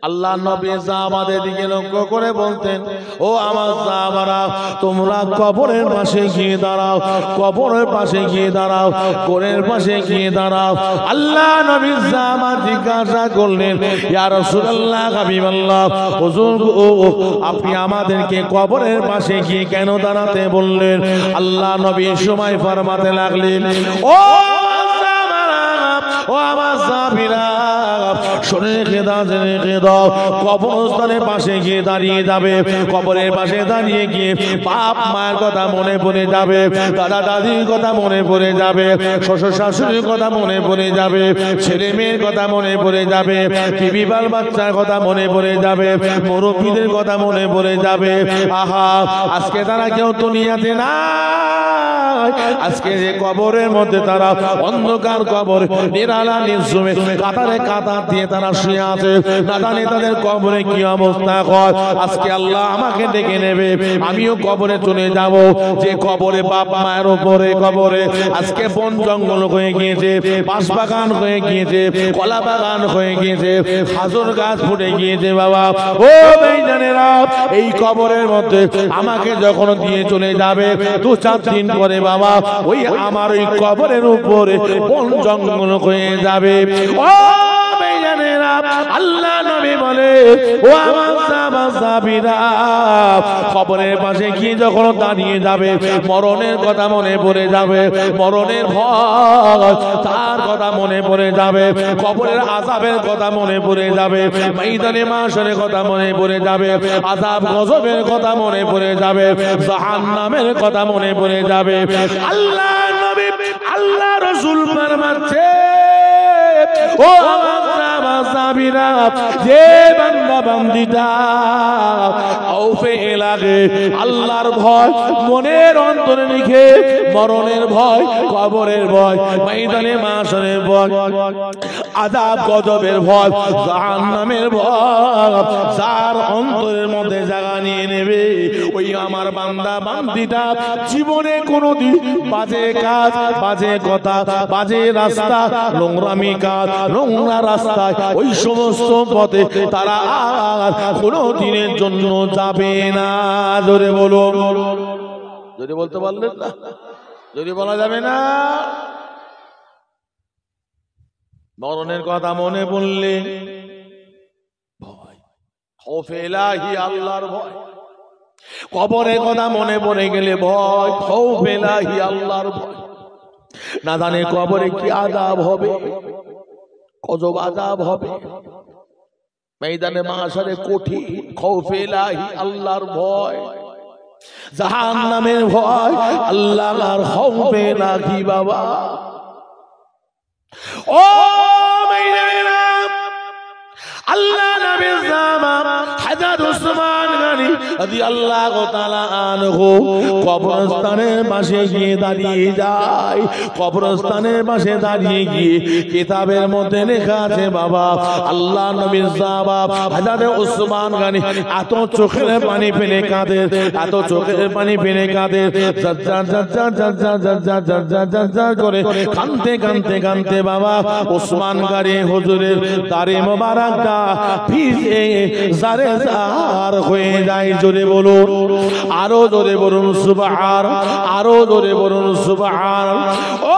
আল্লাহ নবী সাহাবাদের দিকে লক্ষ্য করে বলতেন, ও আমার সাহাবারা, তোমরা কবরের পাশে গিয়ে দাঁড়াও, কবরের পাশে গিয়ে দাঁড়াও, কবরের পাশে গিয়ে দাঁড়াও। আল্লাহ নবী সাহাবা জিজ্ঞাসা করলেন, ইয়া রাসূলুল্লাহ, হাবিবাল্লাহ, হুজুর আপনি আমাদেরকে কবরের পাশে গিয়ে কেন দাঁড়াতে বললেন? আল্লাহ নবী সময় ফরমাতে লাগলেন, ও আমার সাহাবীরা, শুনে রেখে দাও, জেনে রেখে দাও, কবরস্থানের পাশে গিয়ে দাঁড়িয়ে যাবে, কবরের পাশে দাঁড়িয়ে গিয়ে বাপ মায়ের কথা মনে পড়ে যাবে, দাদা দাদির কথা মনে পড়ে যাবে, শ্বশুর শাশুড়ির কথা মনে পড়ে যাবে, ছেলে মেয়ের কথা মনে পড়ে যাবে, বিবি বাল বাচ্চার কথা মনে পড়ে যাবে, মুরব্বীদের কথা মনে পড়ে যাবে। আহা, আজকে তারা কেউ দুনিয়াতে না, আজকে যে কবরের মধ্যে তারা অন্ধকার কবর, নিরালা নির্জনে কাতারে কাতার দিয়ে তারা শুয়ে আছে, না জানে তাদের কবরে কি অবস্থা হয়। আজকে আল্লাহ আমাকে ডেকে নেবে, আমিও কবরে চলে যাব। যে কবরে বাপ মায়ের উপরে কবরে আজকে বন জঙ্গল হয়ে গিয়েছে, বাঁশ বাগান হয়ে গিয়েছে, কলা বাগান হয়ে গিয়েছে, খাজুর গাছ ফুটে গিয়েছে। বাবা ও ভাইজানেরা, এই কবরের মধ্যে আমাকে যখন দিয়ে চলে যাবে, 2-4 দিন পরে বাবা ওই আমার ওই কবরের উপরে বন জঙ্গল হয়ে যাবে। ও ভাইজানেরা, আল্লাহ নবী বলে, ও আমার সাহাবীরা, কবরের পাশে গিয়ে যখন দাঁড়িয়ে যাবে, মরণের কথা মনে পড়ে যাবে, মরণের ভয় তার কথা মনে পড়ে যাবে, কবরের আযাবের কথা মনে পড়ে যাবে, ময়দানে মাশরের কথা মনে পড়ে যাবে, আযাব গজবের কথা মনে পড়ে যাবে, জাহান্নামের কথা মনে পড়ে যাবে। আল্লাহ নবী, আল্লাহ রাসূল ফরমাচ্ছে, ও আমার সাহাবীরা, যে বান্দা বান্দীটা খাউফে লাগে, আল্লাহর ভয় মনের অন্তরে লিখে, মরণের ভয়, কবরের ভয়, ময়দানে মাশরের ভয়, আযাব গজবের ভয়, জাহান্নামের ভয় যার অন্তরের মধ্যে জায়গা নিয়ে নেবে, ওই আমার বান্দা বান্দীটা জীবনে কোনোদিন বাজে কাজ, বাজে কথা, বাজে রাস্তা, নোংরামি কাজ, নোংরা রাস্তায়, ওই সমস্ত পথে তারা আর কোনো দিনের জন্য যাবে না। জোরে বলো, যদি বলতে পারলেন না, যদি বলা যাবে না। মরণের কথা মনে পড়লে ভয়, খাউফে ইলাহি, আল্লাহর ভয়। কবরের কথা মনে পড়ে গেলে ভয়, খাউফে ইলাহি, আল্লাহর ভয়। না জানে কবরে কি আযাব হবে, গজব আযাব হবে, ময়দানে মাশরে কঠিন, খাউফে ইলাহি, আল্লাহর ভয়, জাহান্নামের ভয়, আল্লাহর খাউফে ইলাহি। বাবা ও মাইনারা, আল্লাহ নবীর জামা হযরত উসমান গনি রাদিয়াল্লাহু তাআলা আনহু কবরস্থানের পাশে গিয়ে দাঁড়িয়ে যায়। কবরস্থানের পাশে দাঁড়িয়ে গিয়ে কিতাবের মধ্যে লেখা আছে, বাবা আল্লাহ নবীর জামা হযরত উসমান গনি এত চোখের পানি ফেলে কাঁদে, এত চোখের পানি ফেলে কাঁদে, করে কাঁদতে কাঁদতে কাঁদতে বাবা উসমান গনি হুজুরের দাড়ি মোবারকটা ভিজে জারে জার হয়ে যায়। জোরে বলুন, আরো জোরে বলুন সুবহান, আরো জোরে বলুন সুবহান। ও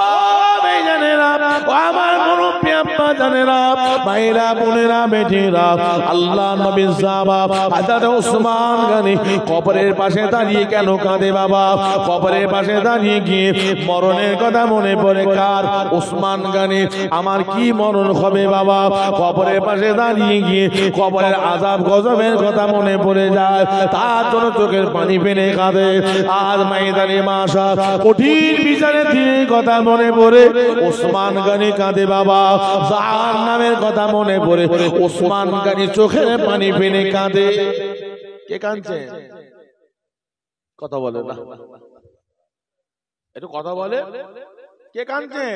ভাইজানেরা, ও আমার মুরব্বি আব্বা জানেরা, ভাইরা বোনেরা বেটিরা, আল্লাহ নবীর সাহাবা হযরত উসমান গনি কবরের পাশে দাঁড়িয়ে কেন কাঁদে? বাবা কবরের পাশে দাঁড়িয়ে গিয়ে মরণের কথা মনে পড়ে কার? উসমান গনি। আমার কি মরণ হবে বাবা? কবরের পাশে দাঁড়িয়ে গিয়ে কবরের আযাব গজবের কথা মনে পড়ে যায়, তার জন্য চোখের পানি ফেলে কাঁদে। আজ ময়দানে মাশর কঠিন বিচারের দিনের কথা মনে পড়ে উসমান গনি কাঁদে। বাবা জাহান্নামের কথা মনে পড়ে উসমান গনি চোখের পানি ফেলে কাঁদে। কে কাঁদছে? কথা বলে না, একটু কথা বলে। কে কাঁদছে?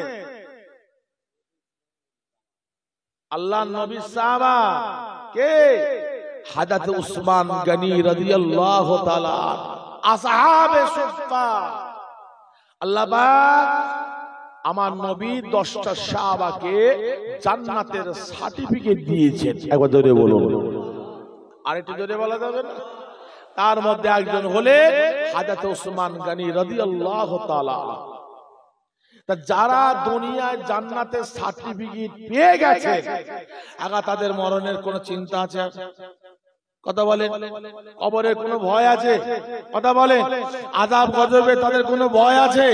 আল্লাহ নবী সাহাবা কে? হযরত উসমান গনি রাদিয়াল্লাহু তাআলা আসহাবে সুফফা। আল্লাহ পাক আমার নবী 10টা সাহাবাকে জান্নাতের সার্টিফিকেট দিয়েছেন। একবার জোরে বলুন। আর একটু জোরে বলা যাবে না? তার মধ্যে একজন হলেন হযরত ওসমান গনি রাদিয়াল্লাহু তাআলা। তা যারা দুনিয়ায় জান্নাতের সার্টিফিকেট পেয়ে গেছে, আগা তাদের মরণের কোনো চিন্তা আছে? কথা বলেন। কবরের কোনো ভয় আছে? কথা বলেন। আযাব গজবে তাদের কোনো ভয় আছে?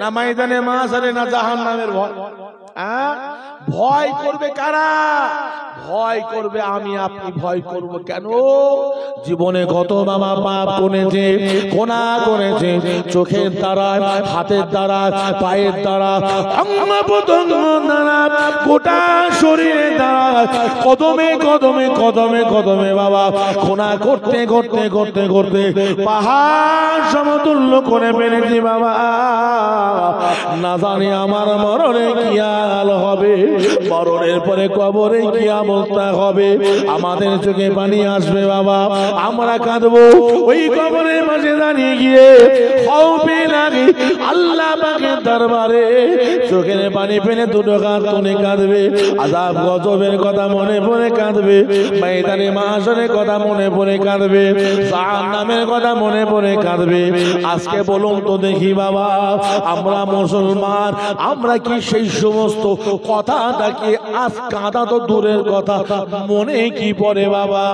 না ময়দানে মাহশারে, না জাহান্নামের ভয়? ভয় করবে কারা? ভয় করবে আমি আপনি। ভয় করব কেন? জীবনে কত বাবা পাপ করেছে, গুনাহ করেছে, চোখের দ্বারা, হাতের দ্বারা, পায়ের দ্বারা, অঙ্গ প্রত্যঙ্গ দ্বারা, গোটা শরীরের দ্বারা, কদমে কদমে কদমে কদমে বাবা গুনাহ করতে করতে করতে করতে পাহাড় সমতুল্য করে ফেলেছি বাবা। না জানি আমার মরণে কি হাল হবে, মরণের পরে কবরে কি অবস্থা হবে। আমাদের চোখে পানি আসবে বাবা, আমরা কাঁদবো ওই কবরের মাঝে দাঁড়িয়ে গিয়ে খৌফে লাগে আল্লাহ পাকের দরবারে। চোখের পানি ফেলে দুটো কাঁধ তুলে কাঁদবে, আযাব গজবের কথা মনে পড়ে কাঁদবে, ময়দানে মাহশরের কথা মনে পড়ে কাঁদবে, জাহান্নামের কথা মনে পড়ে কাঁদবে। আজকে বলুন তো দেখি বাবা, আমরা মুসলমান, আমরা কি সেই সমস্ত কথাটাকে আজ কাঁদা তো দূরের কথা, মনে কি পড়ে বাবা?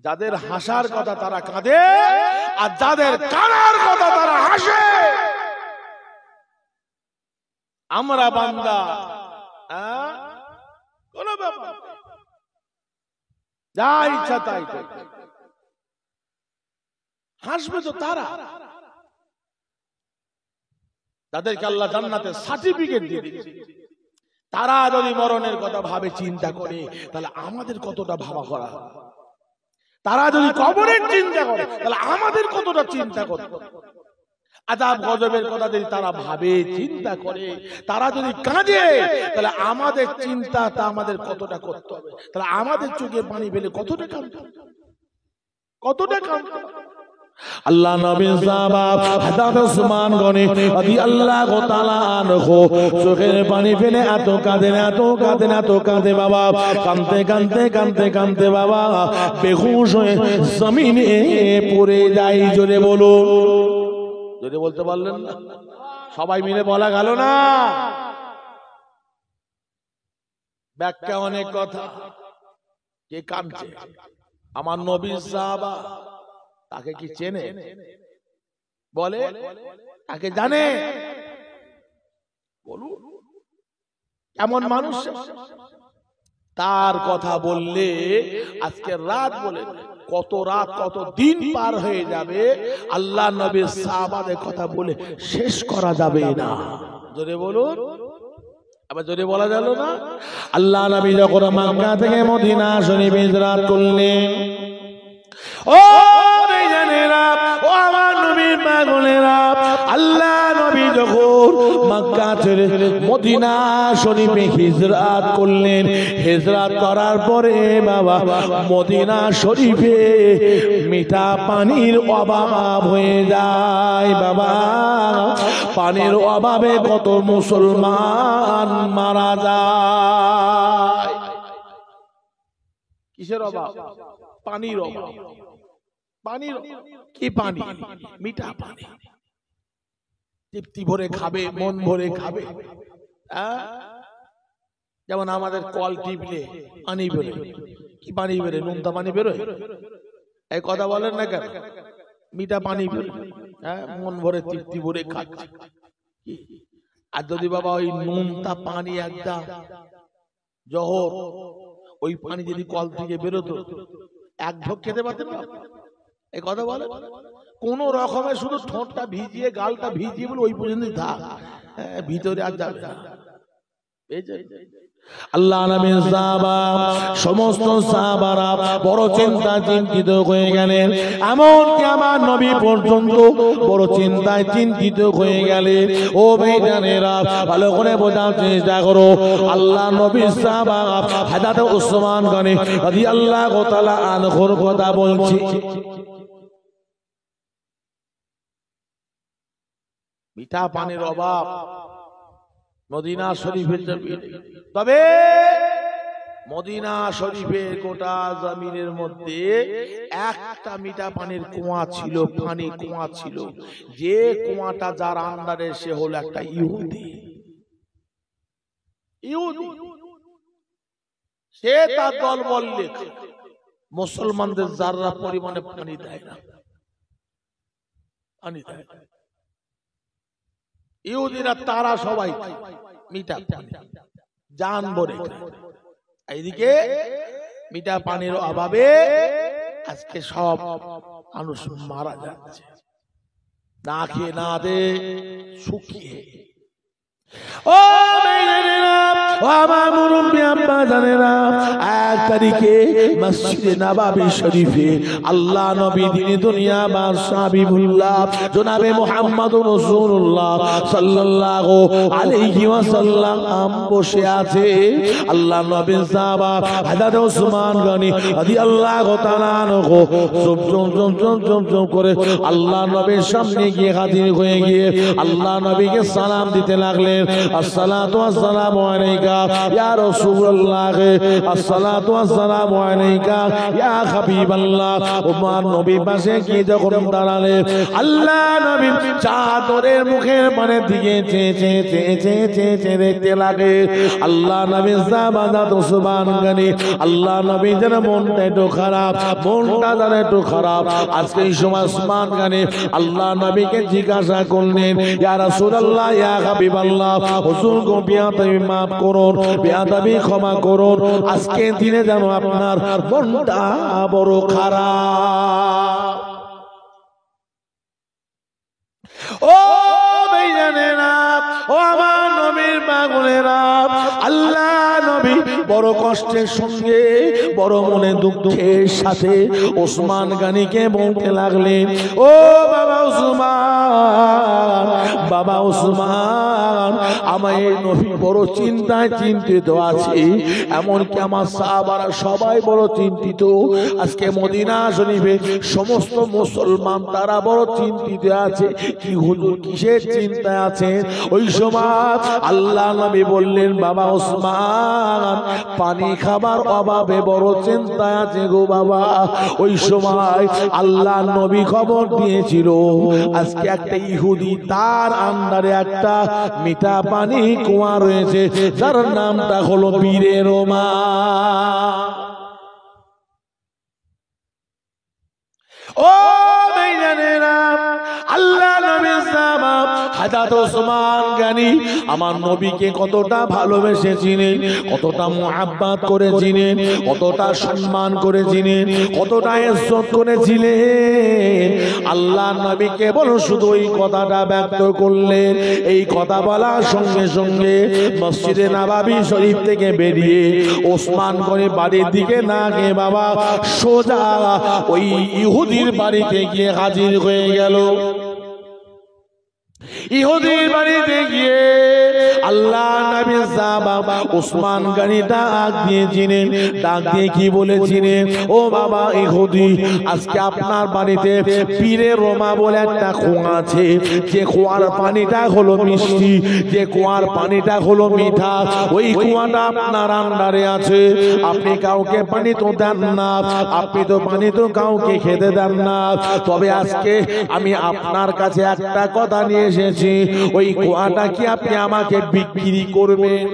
যাদের হাসার কথা তারা কাঁদে, আর যাদের কানার কথা তারা হাসে। আমরা বান্দা, কোনো ব্যাপার, যা ইচ্ছা তাই হাসবে তো তারা, তাদেরকে আল্লাহ জান্নাতের সার্টিফিকেট দিয়ে দিয়েছে। তারা যদি মরণের কথা ভাবে, চিন্তা করে, তাহলে আমাদের কতটা ভাবা করা। তারা যদি কবরের চিন্তা করে, তাহলে আমাদের কতটা চিন্তা করতে। আযাব গজবের কথা যদি তারা ভাবে, চিন্তা করে, তারা যদি কাঁদে, তাহলে আমাদের চিন্তাটা আমাদের কতটা করতে হবে। তাহলে আমাদের চোখে পানি ফেলে কতটা কাঁদতে হবে, কতটা কাঁদতে হবে। আল্লাহ নবী সাহাবা হযরত ওসমান গনি রাদিয়াল্লাহু তাআলা আনহু চোখের পানি ফেলে এত কাঁদেন, এত কাঁদেন, এত কাঁদে বাবা। কাঁদতে কাঁদতে কাঁদতে কাঁদতে বাবা বেহুশ হয়ে জমিনে পড়ে যায়। জোরে বলো, জোরে বলতে পারলেন না? সবাই মিলে বলা গেল না? ব্যাখ্যা অনেক কথা। কে কাঁদছে? আমার নবী সাহাবা। তাকে কি চেনে? বলে তাকে জানে? বলুন কেমন মানুষ। তার কথা বললে আজকে রাত বলে কত রাত, কত দিন পার হয়ে যাবে, আল্লাহ নবীর সাহাবাদের কথা বলে শেষ করা যাবে না। জোরে বলুন। আবার জোরে বলা গেল না? আল্লাহ নবী যখন মক্কা থেকে মদিনা শরীফে হিজরত করলেন, ও জানেরা, ও আমার নবীর পাগলেরা, আল্লাহ নবী যখন মক্কা ছেড়ে মদিনা শরীফে হিজরত করলেন, হিজরত করার পরে বাবা মদিনা শরীফে মিঠা পানির অভাব হয়ে যায় বাবা। পানির অভাবে কত মুসলমান মারা যায়। কিসের অভাব? পানির অভাব। পানির কি পানি? মিঠা পানি। তৃপ্তি ভরে খাবে, মন ভরে খাবে। যেমন আমাদের কল টিপলে পানি বেরোয়। কি পানি বেরোয়? নুনতা পানি বেরোয়। এই কথা বলেন না কেন? মিঠা পানি বেরোয়, মন ভরে তৃপ্তি ভরে খাচ্ছে। আর যদি বাবা ওই নুনতা পানি একদম জহর, ওই পানি যদি কল থেকে বেরোতো, এক ঢোক খেতে পারতেন না। এই কথা বলে কোন রকমের শুধু ঠোঁটটা ভিজিয়ে, গালটা ভিজিয়ে বলে ওই পর্যন্তই থাক, ভিতরে আর যাবে না। আল্লাহ নবীর সাহাবা, সমস্ত সাহাবারা বড় চিন্তিত হয়ে গেলেন। এমনকি আমার নবী পর্যন্ত বড় চিন্তায় চিন্তিত হয়ে গেলেন। ও ভাইজানেরা, ভালো করে বোঝার চেষ্টা করো। আল্লাহ নবীর সাহাবা হযরত ওসমান গনি রাদিয়াল্লাহু তাআলা আনহুর কথা বলছি। মিঠা পানির অভাব মদিনা শরীফের জমিনে। তবে মদিনা শরীফের গোটা জমিনের মধ্যে একটা মিঠা পানির কুয়া ছিল, পানি কুয়া ছিল, যে কুয়াটা যার আন্ডারে সে হলো একটা ইহুদি। সে তার দল বললে মুসলমানদের যারা পরিমাণে পানি দেয় না, পানি দেয়। ইহুদিরা তারা সবাই মিঠা পানি জান ভরে, এইদিকে মিঠা পানির অভাবে আজকে সব মানুষ মারা যাচ্ছে, না খেয়ে না দে শুকিয়ে। ও আমার মুরব্বী আব্বা জানেরা, 1 তারিখে মসজিদে নববী শরীফে আল্লাহ নবী দিনে দুনিয়া বাদশা হাবিবুল্লাহ জনাবে মুহাম্মদুর রাসূলুল্লাহ সাল্লাল্লাহু আলাইহি ওয়াসাল্লাম বসে আছে। আল্লাহ নবীর সাহাবা হযরত ওসমান গনি রাদিয়াল্লাহু তাআলা আনহু জম করে আল্লাহ নবীর সামনে গিয়ে হাজির হয়ে গিয়ে আল্লাহ নবীকে সালাম দিতে লাগলেন। আসসালাতু ওয়াসসালামু আলাইকা ইয়া রাসূলুল্লাহ, আসসালাতু ওয়াসসালামু আলাইকা ইয়া হাবিবাল্লাহ। ওমর নবী পাশে গিয়ে যখন দাঁড়ালেন, আল্লাহ নবী চাদরের মুখের পানে দিকে চেয়ে দেখতে লাগে। আল্লাহ নবী সাহাবাত ওসমান গনি, আল্লাহ নবী যেন মনটা একটু খারাপ, মনটা যেন একটু খারাপ। আজকে এই সময় ওসমান গনি আল্লাহ নবীকে জিজ্ঞাসা করলেন, ইয়া রাসূলুল্লাহ ইয়া হাবিবাল্লাহ, হুজুর গো বিয়াদবি মাফ করুন, বিয়াদবি ক্ষমা করুন, আজকে দিনে যেন আপনার মনটা বড় খারাপ। ও ভাইজানেরা, ও আমার নবীর পাগলেরা, আল্লাহ নবী বড় কষ্টের সঙ্গে বড় মনে দুঃখের সাথে ওসমান গনিকে বলতে লাগলেন, ও বাবা ওসমান, বাবা ওসমান, আমার এই নবী বড় চিন্তায় চিন্তিত আছে, এমনকি আমার সাহাবারা সবাই বড় চিন্তিত। আজকে মদিনা শরীফে সমস্ত মুসলমান তারা বড় চিন্তিত আছে। কি হুজুর কিসের চিন্তায় আছে? ওই সময় আল্লাহ নবী বললেন, বাবা ওসমান, পানি খাবার অভাবে বড় চিন্তায় আছে গো বাবা। ওই সময় আল্লাহ নবী খবর দিয়েছিল আজকে একটা ইহুদি তার আন্ডারে একটা মিঠা পানি কুয়া রয়েছে, যার নামটা হলো বীরে রোমা। ও ভাইজানেরা, আল্লাহ নবীর সাহাবা হযরত ওসমান গনি আমার নবীকে কতটা ভালোবেসেছিলেন, কতটা মুহাব্বত করেছিলেন, কতটা সম্মান করেছিলেন, কতটা ইজ্জত করেছিলেন। আল্লাহ নবী কেবল শুধু এই কথাটা ব্যক্ত করলেন। এই কথা বলার সঙ্গে সঙ্গে মসজিদে নববী শরীফ থেকে বেরিয়ে ওসমান গনি বাড়ির দিকে না গিয়ে বাবা সোজা ওই ইহুদির বাড়িতে গিয়ে হাজির হয়ে গেল। ইহুদির বাড়িতে গিয়ে আল্লাহ নবী সাহাবা ওসমান গনি ডাক দিয়েছিলেন। ডাক দিয়ে কি বলেছিলেন, ও বাবা ইহুদি, আজকে আপনার বাড়িতে পীরে রোমা বলে একটা কুয়া আছে, যে কুয়ার পানিটা হলো মিষ্টি, যে কুয়ার পানিটা হলো মিঠা, ওই কুয়াটা আপনার আন্ডারে আছে। আপনি কাউকে পানি তো দেন না, আপনি তো পানি তো কাউকে খেতে দেন না। তবে আজকে আমি আপনার কাছে একটা কথা নিয়ে এসেছি, ওই কুয়াটা কি আপনি আমাকে বিক্রি করবেন?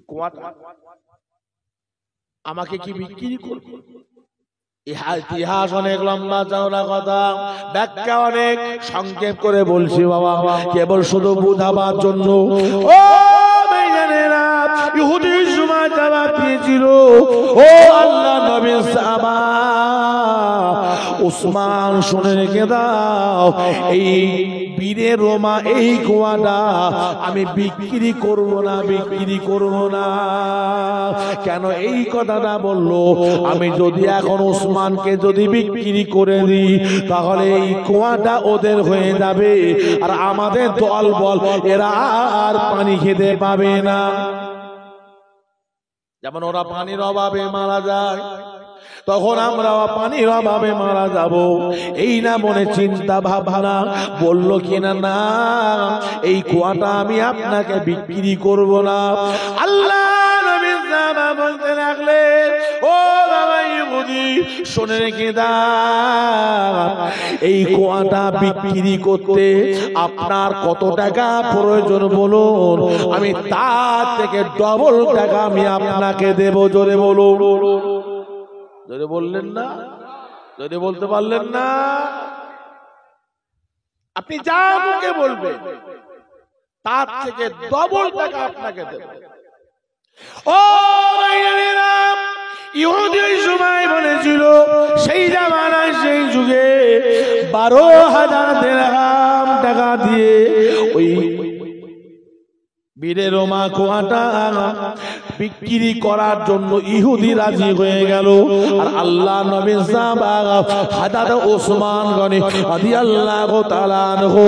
কুয়াটা আমাকে কি বিক্রি করবেন? ইতিহাস অনেক লম্বা চওড়া কথা, ব্যাখ্যা অনেক সংক্ষেপ করে বলছি বাবা, কেবল শুধু বুঝাবার জন্য। ও ভাইজানেরা, ইহুদি সময় জবাব দিয়েছিল, ও আল্লাহ নবীর সাহাবা ওসমান, শুনে রেখে দাও, এই বীরে রোমা এই কুয়াটা আমি বিক্রি করব না, বিক্রি করব না। কেন এই কথাটা বললো? আমি যদি এখন ওসমানকে যদি বিক্রি করে দিই, তাহলে এই কুয়াটা ওদের হয়ে যাবে, আর আমাদের দল বল এরা আর পানি খেতে পাবে না। যেমন ওরা পানির অভাবে মারা যায়, তখন আমরা পানির অভাবে মারা যাব, এই না মনে চিন্তা ভাবনা। বলল কিনা না, এই কুয়াটা আমি আপনাকে বিক্রি করব না। আল্লাহ নবী সাহাবা বলতে লাগলেন, ও বাবা ইহুদি শুনে রেখে দাও, এই কুয়াটা বিক্রি করতে আপনার কত টাকা প্রয়োজন বলুন, আমি তার থেকে ডবল টাকা আমি আপনাকে দেব। জোরে বলুন। জোরে বললেন না? জোরে বলতে পারলেন না? আপনি যা মুখে বলবেন তার থেকে ডবল টাকা আপনাকে দেব। ও ভাইয়েরা, ইহুদি ওই সময় বলেছিল, সেই জামানায় সেই যুগে 12,000 দিরহাম টাকা দিয়ে ওই বীরে রোমা কুয়াটা বিক্রি করার জন্য ইহুদি রাজি হয়ে গেল। আর আল্লাহ নবী সাহাবা হযরত ওসমান গনি রাদিয়াল্লাহু তাআলা আনহু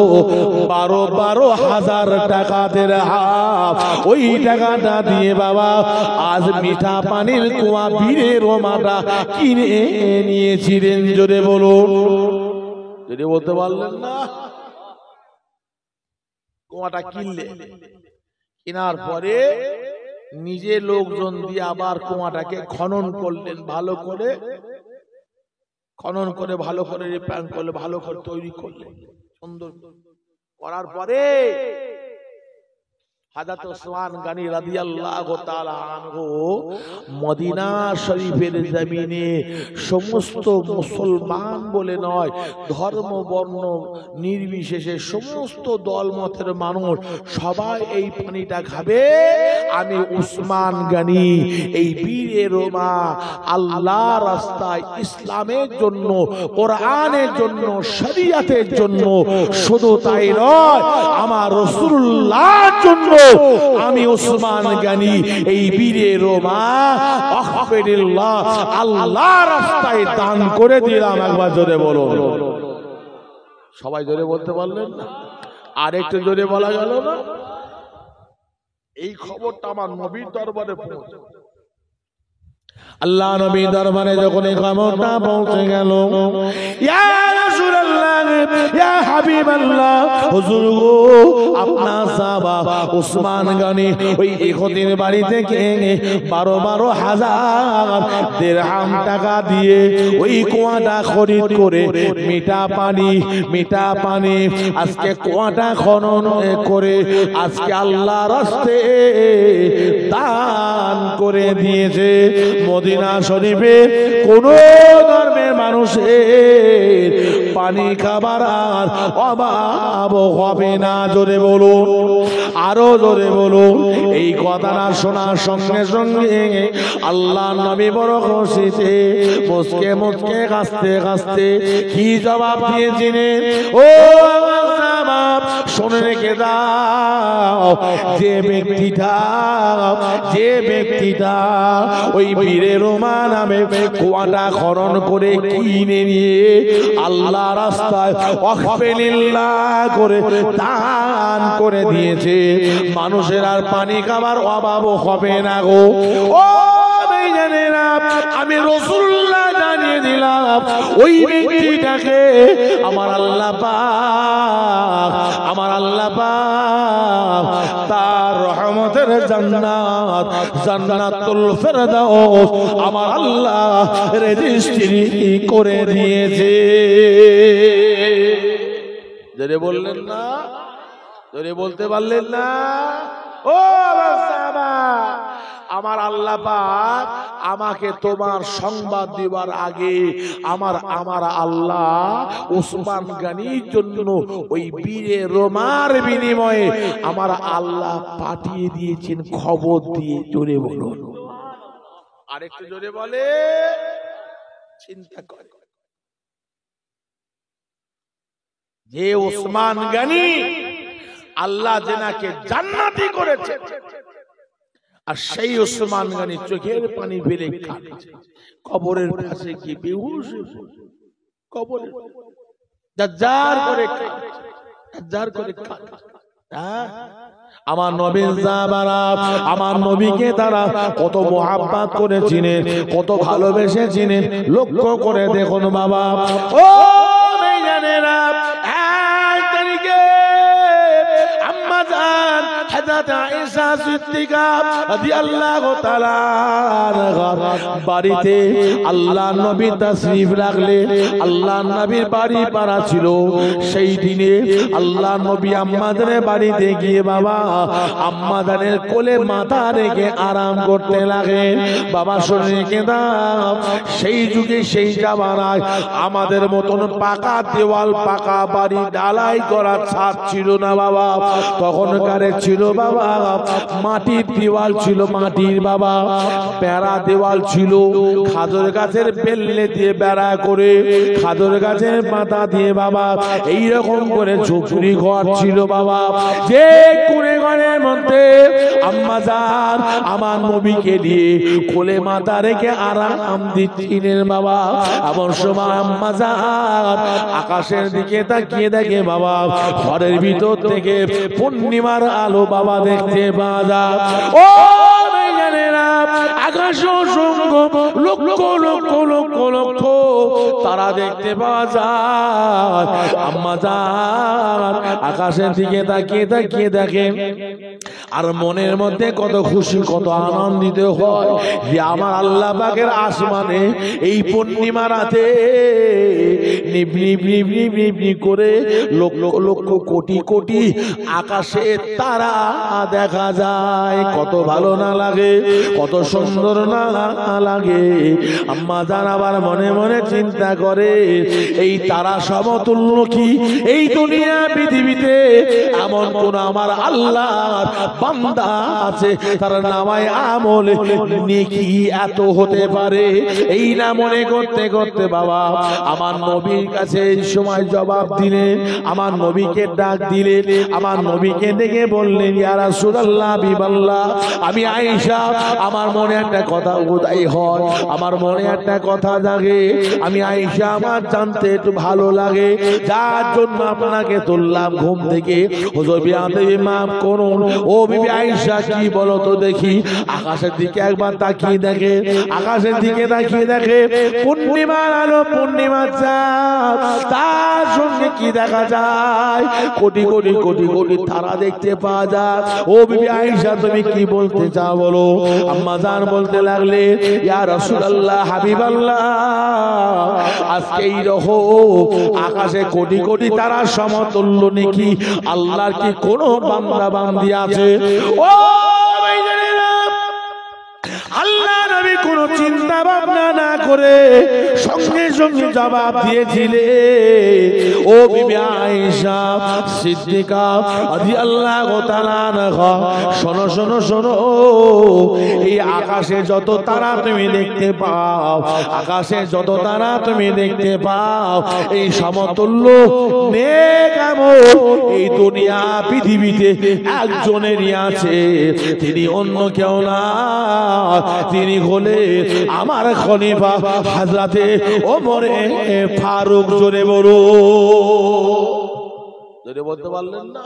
12,000 টাকা দিরহাম ওই টাকাটা দিয়ে বাবা আজ মিঠা পানির কুয়া বীরে রোমাটা কিনে নিয়েছিলেন। জোরে বলুন। যদি বলতে পারলেন না, কুয়াটা কিনলে, কেনার পরে নিজে লোকজন দিয়ে আবার কুয়াটাকে খনন করলেন, ভালো করে খনন করে ভালো করে রিপেয়ার করলে, ভালো করে তৈরি করলেন, সুন্দর করার পরে হযরত ওসমান গনি রাদিয়াল্লাহু তাআলা আনহু মদিনা শরীফের জমিনে সমস্ত মুসলমান বলে নয়, ধর্ম বর্ণ নির্বিশেষে সমস্ত দলমতের মানুষ সবাই এই পানিটা খাবে। আমি ওসমান গনি এই বীরে রোমা আল্লাহ রাস্তায় ইসলামের জন্য, কোরআনের জন্য, শরীয়তের জন্য, শুধু তাই নয় আমার রাসূলুল্লাহর জন্য আমি ওসমান গনি এই বীরে রোমা আখফিরুল্লাহ আল্লাহর রাস্তায় দান করে দিলাম। একবার জোরে বলো। সবাই জোরে বলতে পারলেন না? আর একটু জোরে বলা গেল না? এই খবরটা আমার নবীর দরবারে পৌঁছে, আল্লাহ নবীর দরবারে যখন এই খবরটা পৌঁছে গেল, ইয়া রাসূলুল্লাহ, ইয়া হাবিবাল্লাহ, হুজুর গো আপনার সাহাবা ওসমান গনি ওই ইহুদির বাড়ি থেকে 12,000 দিরহাম টাকা দিয়ে ওই কুয়াটা খরিদ করে মিঠা পানি আজকে কুয়াটা খনন করে আজকে আল্লাহ রাস্তায় দান করে দিয়েছে। মদিনা শরীফে কোন ধর্মের মানুষের পানি খাবার আর অভাব হবে না। জোরে বলুন, আরো জোরে বলুন। এই কথাটা শোনার সঙ্গে সঙ্গে আল্লাহ নবী বড় খুশিতে মুচকে মুচকে কাঁদতে কি জবাব দিয়েছিলেন? ও শুনে রেখে দাও, যে ব্যক্তিটা ওই বীরে রোমা নামে কুয়াটা খনন করে কিনে নিয়ে আল্লাহ রাস্তায় ওয়াকফিলিল্লাহ করে দান করে দিয়েছে, মানুষের আর পানি খাবার অভাবও হবে না গো। ও ভাইজানেরা, আমি রাসূলুল্লাহ জানিয়ে দিলাম, ওই ব্যক্তিটাকে আমার আল্লাহ পাক তার রহমতের জান্নাতুল ফেরদাউস আমার আল্লাহ রেজিস্ট্রি করে দিয়েছে। জোরে বললেন না? জোরে বলতে পারলেন না? ও বাবা, আমার আল্লাহ পাক আমাকে তোমার সংবাদ দিবার আগে আমার আল্লাহ ওসমান গনির জন্য ওই বীরে রোমার বিনিময়ে আমার আল্লাহ পাঠিয়ে দিয়েছেন খবর দিয়ে। জোরে বলুন, আরেকটু জোরে বলে। চিন্তা কর, যে ওসমান গনি আল্লাহ যেনাকে জান্নাতি করেছে, আর সেই ওসমান গনি চোখের পানি ফেলে কাঁদছে, কবরের পাশে গিয়ে বেহুশ, কবরের জাজ্জার করে কাঁদছে। আমার নবীর সাহাবারা আমার নবীকে তারা কত মোহাব্বত করে চিনেন, কত ভালোবেসে চিনেন। লক্ষ্য করে দেখুন বাবা, ও মেয়েরা, এক তারিখে আম্মা জান হযরত আয়েশা সিদ্দিকা রাদিয়াল্লাহু তাআলা বাড়িতে আল্লাহ নবী তাশরীফ রাখলেন। আল্লাহ নবীর বাড়ি পাড়া ছিল। সেই দিনে আল্লাহ নবী আম্মাদের বাড়িতে গিয়ে বাবা আম্মাদের কোলে মাথা রেখে আরাম করতে লাগেন। বাবা শুনে রেখে দাও, সেই যুগে সেই জামানায় আমাদের মতন পাকা দেওয়াল, পাকা বাড়ি, ঢালাই করা ছাদ ছিল না বাবা। তখনকার ছিল বাবা মাটির দেওয়াল ছিল, মাটির বাবা বেড়া দেওয়াল ছিল। খাজর গাছের বেল্লে দিয়ে বেড়া করে, খাজর গাছের পাতা দিয়ে বাবা এইরকম করে ঝুপড়ি ঘর ছিল বাবা। যে কুড়ে ঘরের মধ্যে আম্মা জান আমার নবীকে নিয়ে কোলে মাথা রেখে আরাম দিচ্ছিলেন বাবা। এমন সময় আম্মা জান আকাশের দিকে তাকিয়ে দেখে বাবা ঘরের ভিতর থেকে পূর্ণিমার আলো বাবা দেখতে পাওয়া যায়। ও মেয়েরা, আকাশ অসংখ্য লক্ষ লক্ষ লক্ষ লক্ষ তারা দেখতে পাওয়া যায়। আম্মা জান আকাশের দিকে তাকিয়ে তাকিয়ে দেখেন আর মনের মধ্যে কত খুশি, কত আনন্দিত হয় যে আমার আল্লাহ পাকের আসমানে এই পূর্ণিমা রাতে নিবনি নিবনি নিবনি করে লক্ষ লক্ষ কোটি কোটি আকাশে তারা দেখা যায়। কত ভালো না লাগে, কত সুন্দর না লাগে। আম্মা জান আবার মনে মনে চিন্তা করে এই তারা সমতুল্য কি এই দুনিয়া পৃথিবীতে এমন কোন আমার আল্লাহর বান্দা আছে তার নামায় আমল নেকি এত হতে পারে? এই না মনে করতে করতে বাবা আমার নবীর কাছে এই সময় জবাব দিলেন, আমার নবীকে ডাক দিলেন, আমার নবীকে ডেকে বললেন, ইয়া রাসূলুল্লাহ, হাবিবাল্লাহ, আমি আয়েশা, আমার মনে একটা কথা উদয় হয়, আমার মনে একটা কথা জাগে। আমি আয়েশা, আমার জানতে একটু ভালো লাগে, যার জন্য আপনাকে তুললাম ঘুম থেকে। হুজুর বিয়াদবি মাফ করুন। ও বিবি আয়েশা, কি বলো তো দেখি? আকাশের দিকে একবার তাকিয়ে দেখে, আকাশের দিকে তাকিয়ে দেখে পূর্ণিমার আলো, পূর্ণিমার চাঁদ, তার সঙ্গে কি দেখা যায়? কোটি কোটি কোটি কোটি তারা দেখতে পাওয়া যায়। ও বিবি আয়েশা, তুমি কি বলতে চাও বলো? আম্মা জান বলতে লাগলে, ইয়া রাসূলুল্লাহ, হাবিবাল্লাহ, আজকে এই রকম আকাশে কোটি কোটি তারা সমতুল্য নাকি আল্লাহর কি কোনো বান্দা বান্দি আছে? ও আল্লাহ নবী কোন চিন্তা ভাবনা না করে সঙ্গে সঙ্গে জবাব দিয়েছিলে, ও বিবি আয়েশা সিদ্দিকা রাদিয়াল্লাহু তাআলা আনহা, শোনো শোনো শোনো, এই আকাশে যত তারা তুমি দেখতে পাও, আকাশে যত তারা তুমি দেখতে পাও, এই সমতুল্য নেক আমল এই দুনিয়া পৃথিবীতে একজনেরই আছে। তিনি অন্য কেউ না, তিনি হলে আমার খলিফা হযরতে ওমরে ফারুক। জোরে বলো, জোরে বলতে পারলেন না?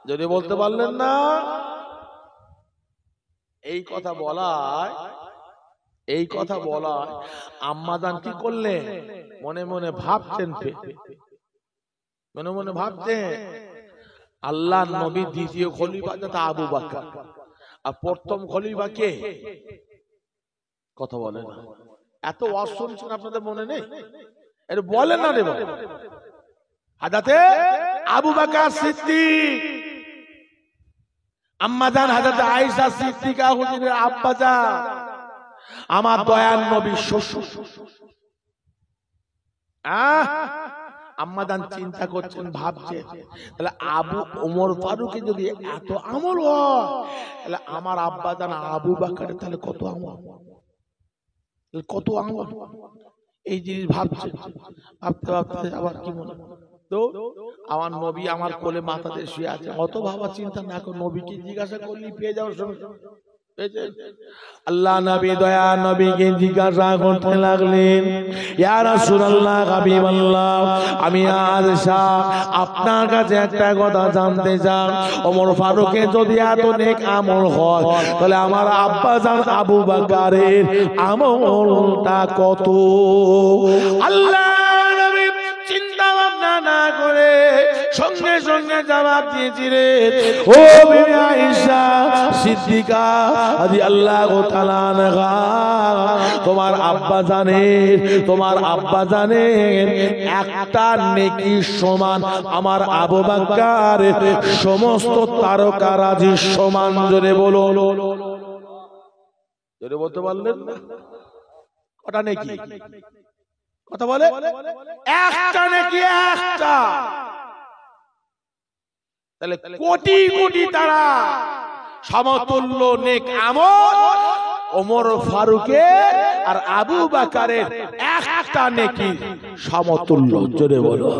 জোরে বলতে পারলেন না? এই কথা বলায়, এই কথা বলায় আম্মা জান কি করলেন? মনে মনে ভাবতেন, মনে মনে ভাবতেন আল্লাহর নবী দ্বিতীয় খলিফা যাতে আবু বকর, আর প্রথম খলিফা কে? কথা বলে না। এত ওয়াজ শুনছেন, আপনাদের মনে নেই? এটা বলেন না রে বাবা। হযরতে আবু বকর সিদ্দিক, আম্মা জান হযরতে আয়েশা সিদ্দিকা হুজুরের আব্বা জান, আমার দয়াল নবীর শ্বশুর। আম্মা জান চিন্তা করছেন, ভাবছেন, তাহলে আবু ওমর ফারুকে যদি এত আমল হয়, তাহলে আমার আব্বা জান আবু বকরের তাহলে কত আমল, কত আমল। এই জিনিস ভাবছেন, ভাবতে ভাবতে আবার কি মনে তো আমার নবী আমার কোলে মাথাতে শুয়ে আছে। অত ভাবা চিন্তা না করে নবীকে জিজ্ঞাসা করলি পেয়ে যাওয়ার সঙ্গে আল্লাহ নবী দয়া নবীকে জিজ্ঞাসা করতে লাগলেন, ইয়া রাসূলুল্লাহ হাবিবাল্লাহ, আমি আজ আপনার কাছে একটা কথা জানতে চাই। ওমর ফারুকের যদি এত নেক আমল হয়, তাহলে আমার আব্বা জান আবু বকরের আমলটা কত? আল্লাহ নবী চিন্তা ভাবনা না করে সঙ্গে সঙ্গে জবাব দিয়েছিলেন, ও বিবি আয়েশা সিদ্দিকা রাদিয়াল্লাহু তাআলা আনহা, তোমার আব্বা জানেন একটা নেকি সমান আমার আবু বকরের সমস্ত তারকারাজির সমান। জোরে বলো, জোরে বলতে পারলেন না? কটা নেকি? কথা বলে একটা নেকি, একটা। তাহলে কোটি কোটি তারা সমতুল্য নেক আমল ওমর ফারুকের আর আবু বকরের একটা নেকি সমতুল্য। জোরে বলো।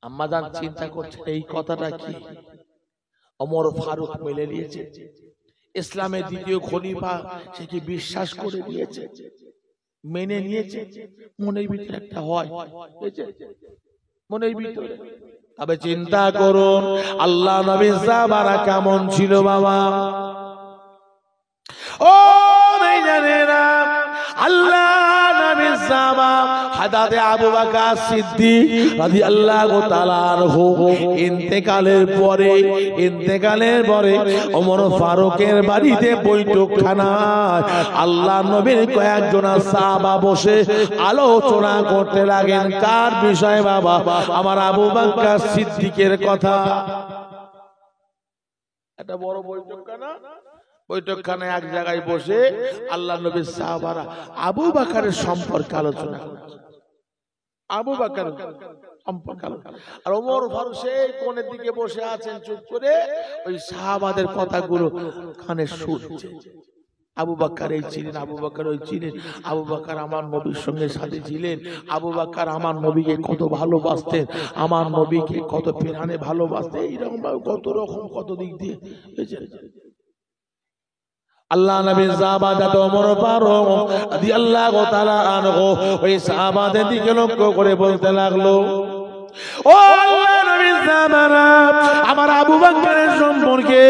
আম্মাজান চিন্তা করছে এই কথাটা কি ওমর ফারুক মেনে নিয়েছে? ইসলামের দ্বিতীয় খলিফা, সে কি বিশ্বাস করে নিয়েছে, মেনে নিয়েছে? মনের ভিতরে একটা হয়, মনের ভিতরে। তবে চিন্তা করুন আল্লাহ নবীর সাহাবারা কেমন ছিল বাবা। ও ভাইজানেরা, আল্লাহ নবীর সাহাবা হযরত আবু বকর সিদ্দিক রাদিয়াল্লাহু তাআলা আনহু ইন্তেকালের পরে ওমর ফারুকের বাড়িতে বৈঠকখানায় আল্লাহ নবীর কয়েকজন সাহাবা বসে আলোচনা করতে লাগেন। কার বিষয়ে বাবা? আমার আবু বকর সিদ্দিকের কথা। এটা বড় বৈঠকখানা, বৈঠকখানায় এক জায়গায় বসে আল্লাহ নবীর সাহাবারা আবু বকরের সম্পর্কে আলোচনা করছে। আবু বকর সম্পর্কে আর ওমর ফারুক সেই কোণের দিকে বসে আছেন চুপ করে, ওই সাহাবাদের কথাগুলো কানে শুনছে। আবু বকর এই ছিলেন, আবু বকর ওই ছিলেন, আবু বকর আমার নবীর সঙ্গে সাথে ছিলেন, আবু বকর আমার নবীকে কত ভালোবাসতেন, আমার নবীকে কত প্রাণে ভালোবাসতেন, এইরকম কত রকম কত দিক দিয়ে। আল্লাহ নবীর সাহাবাদা ওমর ফারুক রাদিয়াল্লাহু তাআলা আনহু ওই সাহাবাদের দিকে লক্ষ্য করে বলতে লাগলো, ও আল্লাহ নবীর সাহাবারা, আমার আবু বকরের সম্পর্কে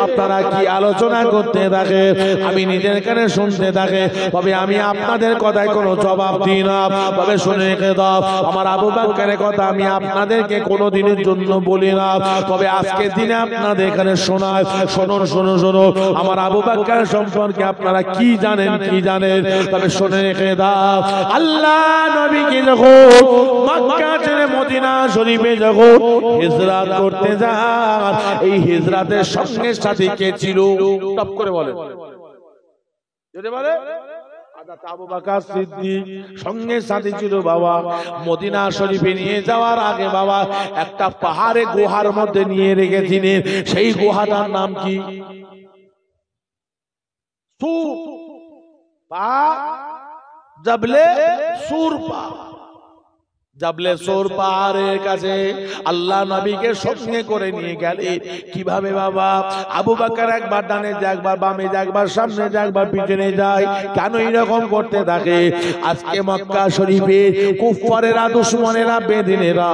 আপনারা কি আলোচনা করতে থাকে? আমি নিজের কানে শুনতে থাকে, তবে আমি আপনাদের কথায় কোনো জবাব দিই না। তবে শুনে রেখে দাও, আমার আবু বকরের কথা আমি আপনাদেরকে কোনো দিনের জন্য বলি না, তবে আজকের দিনে আপনাদের এখানে শোনায়। শুনুন শুনুন শুনুন, আমার আবু বকর সম্পর্কে আপনারা কি জানেন, কি জানেন? তবে শুনে রেখে দাও, আল্লাহ নবীকে যখন মক্কা ছেড়ে মদিনা শরীফে যখন হিজরত করতে যান, এই হিজরতের সঙ্গে সাথী কে ছিল? টপ করে বলেন, যদি বলে আবু বকর সিদ্দিক সঙ্গে সাথী ছিল বাবা। মদিনা শরীফে নিয়ে যাওয়ার আগে বাবা একটা পাহাড়ে গুহার মধ্যে নিয়ে রেখেছিলেন। সেই গুহাটার নাম কি? জাবলে সুরপা। জাবলে সোর পাহাড়ের কাছে আল্লাহ নবীকে সঙ্গে করে নিয়ে গেলেন। কিভাবে বাবা? আবু বকর একবার ডানে যায়, একবার বামে যায়, একবার সামনে যায়, একবার পিছনে যায়। কেন এরকম করতে থাকে? আজকে মক্কা শরীফে কুফারেরা, দুশমনেরা, বেদিনেরা,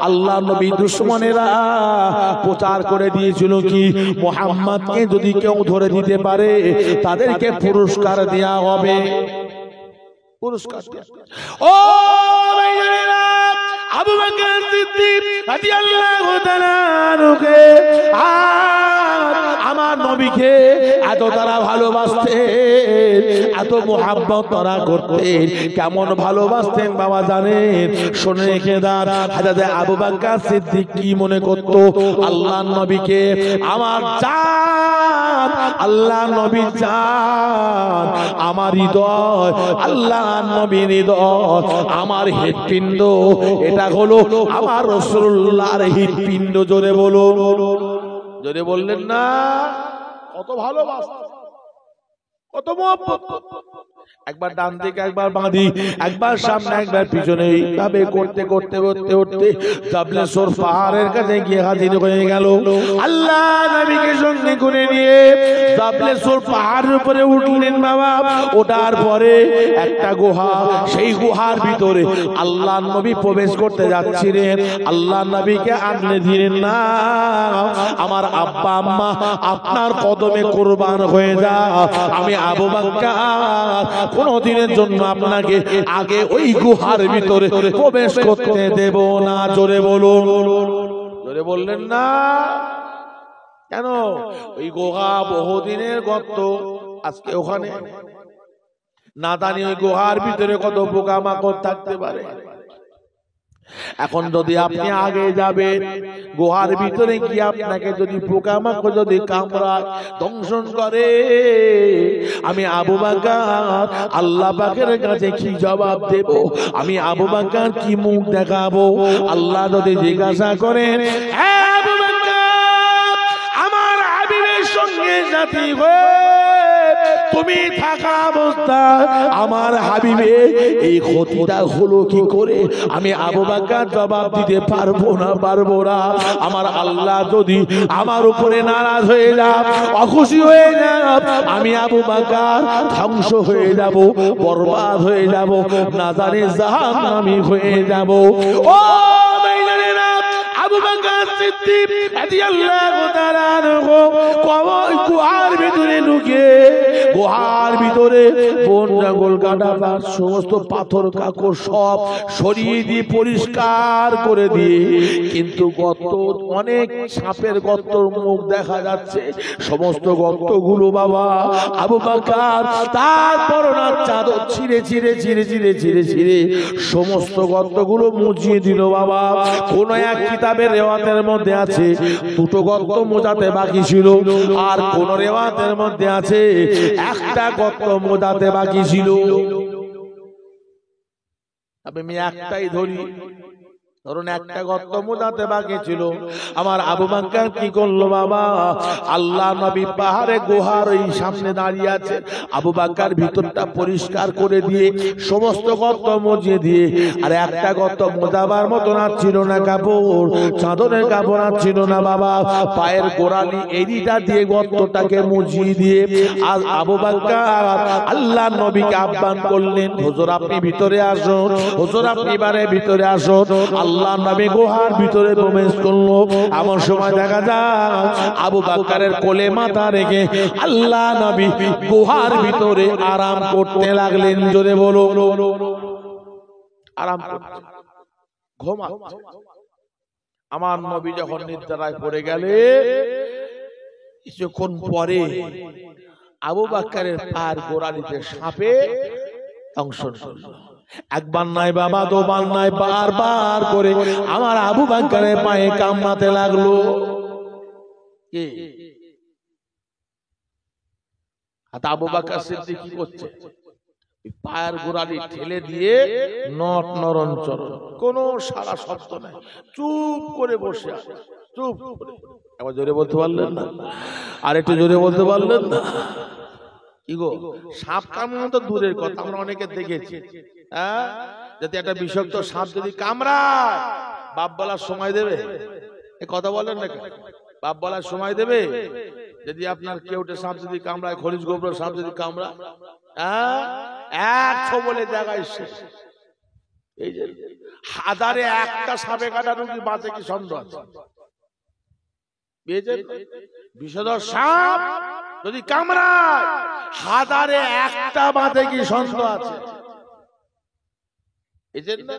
আল্লাহ নবী দুশমনেরা প্রচার করে দিয়েছিল কি মুহাম্মদকে যদি কেউ ধরে দিতে পারে তাদেরকে পুরস্কার দেয়া হবে। পুরস্কার ও ভাইয়েরা, আবু বকর সিদ্দিক রাদিয়াল্লাহু তাআলা আনহুকে আমার নবীকে এত তারা ভালোবাসতেন, এত মুহাব্বত তারা করতেন। কেমন ভালোবাসতেন বাবা জানেন? শুনে রেখে দান, হযরত আবু বকর সিদ্দিক কি মনে করত? আল্লাহর নবীকে আমার জান, আল্লাহর নবী জান, আমার হৃদয়, আল্লাহর নবীর হৃদয়, আমার হৃৎপিণ্ড, এটা হলো আমার রাসূলুল্লাহর হৃৎপিণ্ড। জোরে বলো, জোরে বললেন না? কত ভালোবাসত, কত মহব্বত। একবার ডান দিকে একবার বাঁ দিক, একবার সামনে একবার পিছনে, এইভাবে করতে করতে করতে করতে জাবলেশ্বর পাহাড়ের কাছে গিয়ে হাজির হয়ে গেল। আল্লাহ নবীকে সঙ্গে করে নিয়ে জাবলেশ্বর পাহাড়ের উপরে উঠলেন বাবা। ওঠার পরে একটা গুহা, সেই গুহার ভিতরে আল্লাহ নবী প্রবেশ করতে যাচ্ছিলেন। আল্লাহ নবীকে আনলে দিলেন না, আমার আব্বা আম্মা আপনার কদমে কুরবান হয়ে যা, আমি আবু বকর কোনদিনের জন্য আপনাকে আগে ওই গুহার ভিতরে প্রবেশ করতে দেব না। জোরে বলুন, জোরে বললেন না কেন? ওই গুহা বহুদিনের গর্ত, আজকে ওখানে না জানি ওই গুহার ভিতরে কত পোকামাকড় থাকতে পারে। এখন যদি আপনি আগে যাবেন, গুহার ভিতরে কি আপনাকে যদি পোকামাকড় যদি কামড়ায়, দংশন করে, আমি আবু বকর আল্লাহ পাকের কাছে কি জবাব দেব? আমি আবু বকর কি মুখ দেখাবো? আল্লাহ যদি জিজ্ঞাসা করেন, হে আবু বকর, আমার হাবিবের সঙ্গে সাথী হয়ে তুমি থাকা অবস্থায় আমার হাবিবে এই ক্ষতিটা হলো কি করে? আমি আবু বকর জবাব দিতে পারবো না, পারবো না। আমার আল্লাহ যদি আমার উপরে নারাজ হয়ে যায়, অখুশি হয়ে যায়, আমি আবু বকর ধ্বংস হয়ে যাব, বরবাদ হয়ে যাব, না জানি জাহান্নামী হয়ে যাব। ও আবু বকর সিদ্দিক রাদিয়াল্লাহু তাআলা আনহু গুহার ভিতরে ঢুকে, গুহার ভিতরে বন জঙ্গল কাটা পাত সমস্ত পাথর কাকর সব সরিয়ে দিয়ে পরিষ্কার করে দিয়ে, কিন্তু গর্ত অনেক সাপের গর্তর মুখ দেখা যাচ্ছে। সমস্ত গর্তগুলো বাবা আবু বকর তার পরনার চাদর ছিঁড়ে ছিঁড়ে ছিঁড়ে ছিঁড়ে ছিঁড়ে ছিঁড়ে সমস্ত গর্তগুলো মুছিয়ে দিল বাবা। কোন এক কিতাবের রেওয়াতের মধ্যে আছে দুটো গর্ত মোজাতে বাকি ছিল, আর কোন রেওয়াতের মধ্যে আছে একটা গর্ত মোজাতে বাকি ছিল। আমি একটাই ধরি, ধরুন একটা গর্ত মোজাতে বাকি ছিল। আমার আবু বকর কি করলো বাবা? আল্লাহ নবী পাহাড়ে গুহার ওই সামনে দাঁড়িয়ে আছে, আবু বকর ভিতরটা পরিষ্কার করে দিয়ে সমস্ত গর্ত মুছিয়ে দিয়ে, আর একটা গর্ত মোজাবার মতো না ছিল না, কাপড় চাদরের কাপড় আর ছিল না বাবা, পায়ের গোড়ালি এদিটা দিয়ে গর্তটাকে মুছিয়ে দিয়ে আজ আবু বকর আল্লাহ নবীকে আহ্বান করলেন, হুজুর আপনি ভিতরে আসুন, হুজুর আপনি এবারে ভিতরে আসুন। আল্লাহ নবী গুহার ভিতরে প্রবেশ করলো। এমন সময় দেখা যায় আবু বকরের কোলে মাথা রেখে আল্লাহ নবী গুহার ভিতরে আরাম করতে লাগলেন। জোরে বলো, আরাম করতে, ঘুমাচ্ছে। আমার নবী যখন নিদ্রায় পড়ে গেলে, কিছুক্ষণ পরে আবু বকরের পায়ের গোড়ালিতে সাপে দংশন করলো। একবার নাই বাবা, দুবার নাই, বারবার করে আমার আবু বকরের পায়ে কামড়াতে লাগলো। আবু বকর সিদ্দিক কি করছে? পায়ের গোড়ালি ঠেলে দিয়ে নট নরঞ্চর, কোন সারা শব্দ নাই, চুপ করে বসে আছে, চুপ করে। একবার জোরে বলতে পারলেন না? আর একটু জোরে বলতে পারলেন না? কি গো, সাপ কামড়ানো তো দূরের কথা, আমরা অনেকে দেখেছি, হ্যাঁ, যাতে একটা বিষাক্ত সাপ যদি কামড়ায়, বাপ বলার সময় দেবে? এ কথা বলেন না, বাপ বলার সময় দেবে? যদি আপনার কেউটে সাপ যদি কামড়ায়, খরিচ গোবর সাপ যদি কামড়ায়, হ্যাঁ, এক ছবলে জায়গায় শেষ। এই যে হাজারে একটা সাপে কাটা রোগী বাঁচে কি সন্দেহ আছে? বিষধর সাপ যদি কামড়ায়, হাজারে একটা বাঁধে কি সন্দেহ আছে? এই জন্য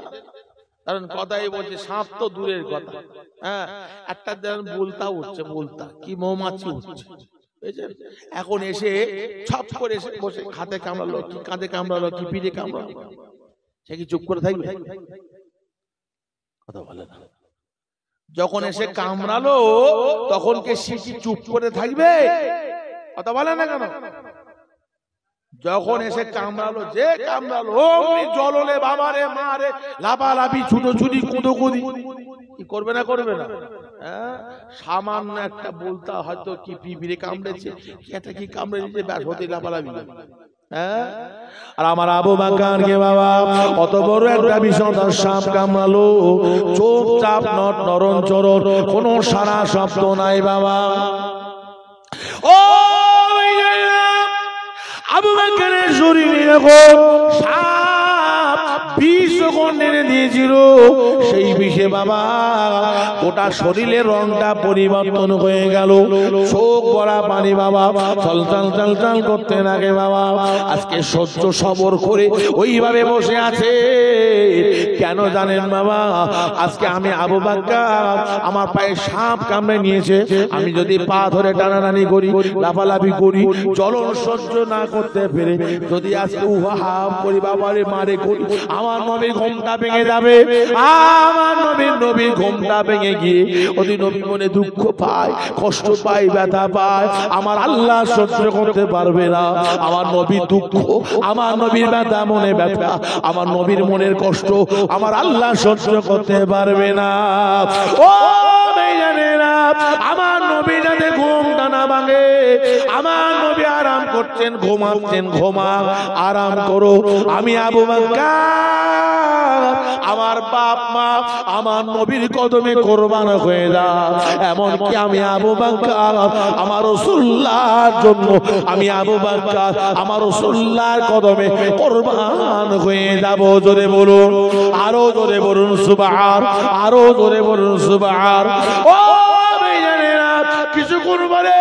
কারণ কথাই বলছে, সাপ তো দূরের কথা, হ্যাঁ, একটা বলতা উঠছে, বলতা কি মৌমাছি উঠছে। এখন এসে ছপ করে এসে বসে হাতে কামড়ালো, কি কাঁধে কামড়ালো, কি পিঠে কামড়ালো, সে কি চুপ করে থাকবে? কথা বলে না। যখন এসে কামড়ালো তখন কে সে কি চুপ করে থাকবে? কথা বলে না কেন? যখন এসে কামড়ালো, যে কামড়ালো ওমনি জললে বাবারে মারে লাফালাফি ছুটোছুটি কুঁদোকুদি, কি করবে না করবে না? হ্যাঁ, সামান্য একটা বলতা হয়তো কি পিঁপড়ে কামড়েছে, কি একটা কি কামড়ে দিয়েছে, ব্যাস হতে লাফালাফি। হ্যাঁ? আর আমার আবু বকরকে বাবা অত বড় একটা বিষধর সাপ কামড়ালো, চোখ চাপ নরম চরণ, কোনো সারা শব্দ নাই বাবা। ও আবু বকরের শরীরে যখন সাপ বিষ যখন টেনে দিয়েছিল, সেই বিষে বাবা গোটা শরীরের রংটা পরিবর্তন হয়ে গেল, চোখ ভরা পানি বাবা, চলচাল চলচাল করতে লাগে বাবা। আজকে সহ্য সবর করে ওইভাবে বসে আছে কেন জানেন বাবা? আজকে আমি আবু বকর, আমার পায়ে সাপ কামড়ে নিয়েছে, আমি যদি পা ধরে টানাটানি করি, লাফালাফি করি, জ্বলন সহ্য না করতে পেরে যদি আজকে উহাম করি বাবারে মারে করি, আমার নবীর ঘুমটা ভেঙে যাবে। আমার নবীর ঘুমটা ভেঙে গিয়ে ওই নবী মনে দুঃখ পায়, কষ্ট পায়, ব্যথা পায়, আমার আল্লাহ সহ্য করতে পারবে না। আমার নবীর দুঃখ, আমার নবীর ব্যথা, মনে ব্যথা, আমার নবীর মনের কষ্ট আমার আল্লাহ সহ্য করতে পারবে না। ও জানেরা, আমার নবী যাতে ঘুমটা না ভাঙে, আমার নবী আরাম করছেন, ঘুমাচ্ছেন, ঘুমা আরাম করো। আমি আবু বকর, আমার বাপ মা আমার নবীর কদমে কোরবান হয়ে যায়। এমনকি আমি আবু বকর আমার রাসূলুল্লাহর জন্য, আমি আবু বকর আমার রাসূলুল্লাহর কদমে কোরবান হয়ে যাব। জোরে বলুন, আরো জোরে বলুন সুবহান, আরো জোরে বলুন সুবহান। ও ভাইজানেরা, কিছুক্ষণ পরে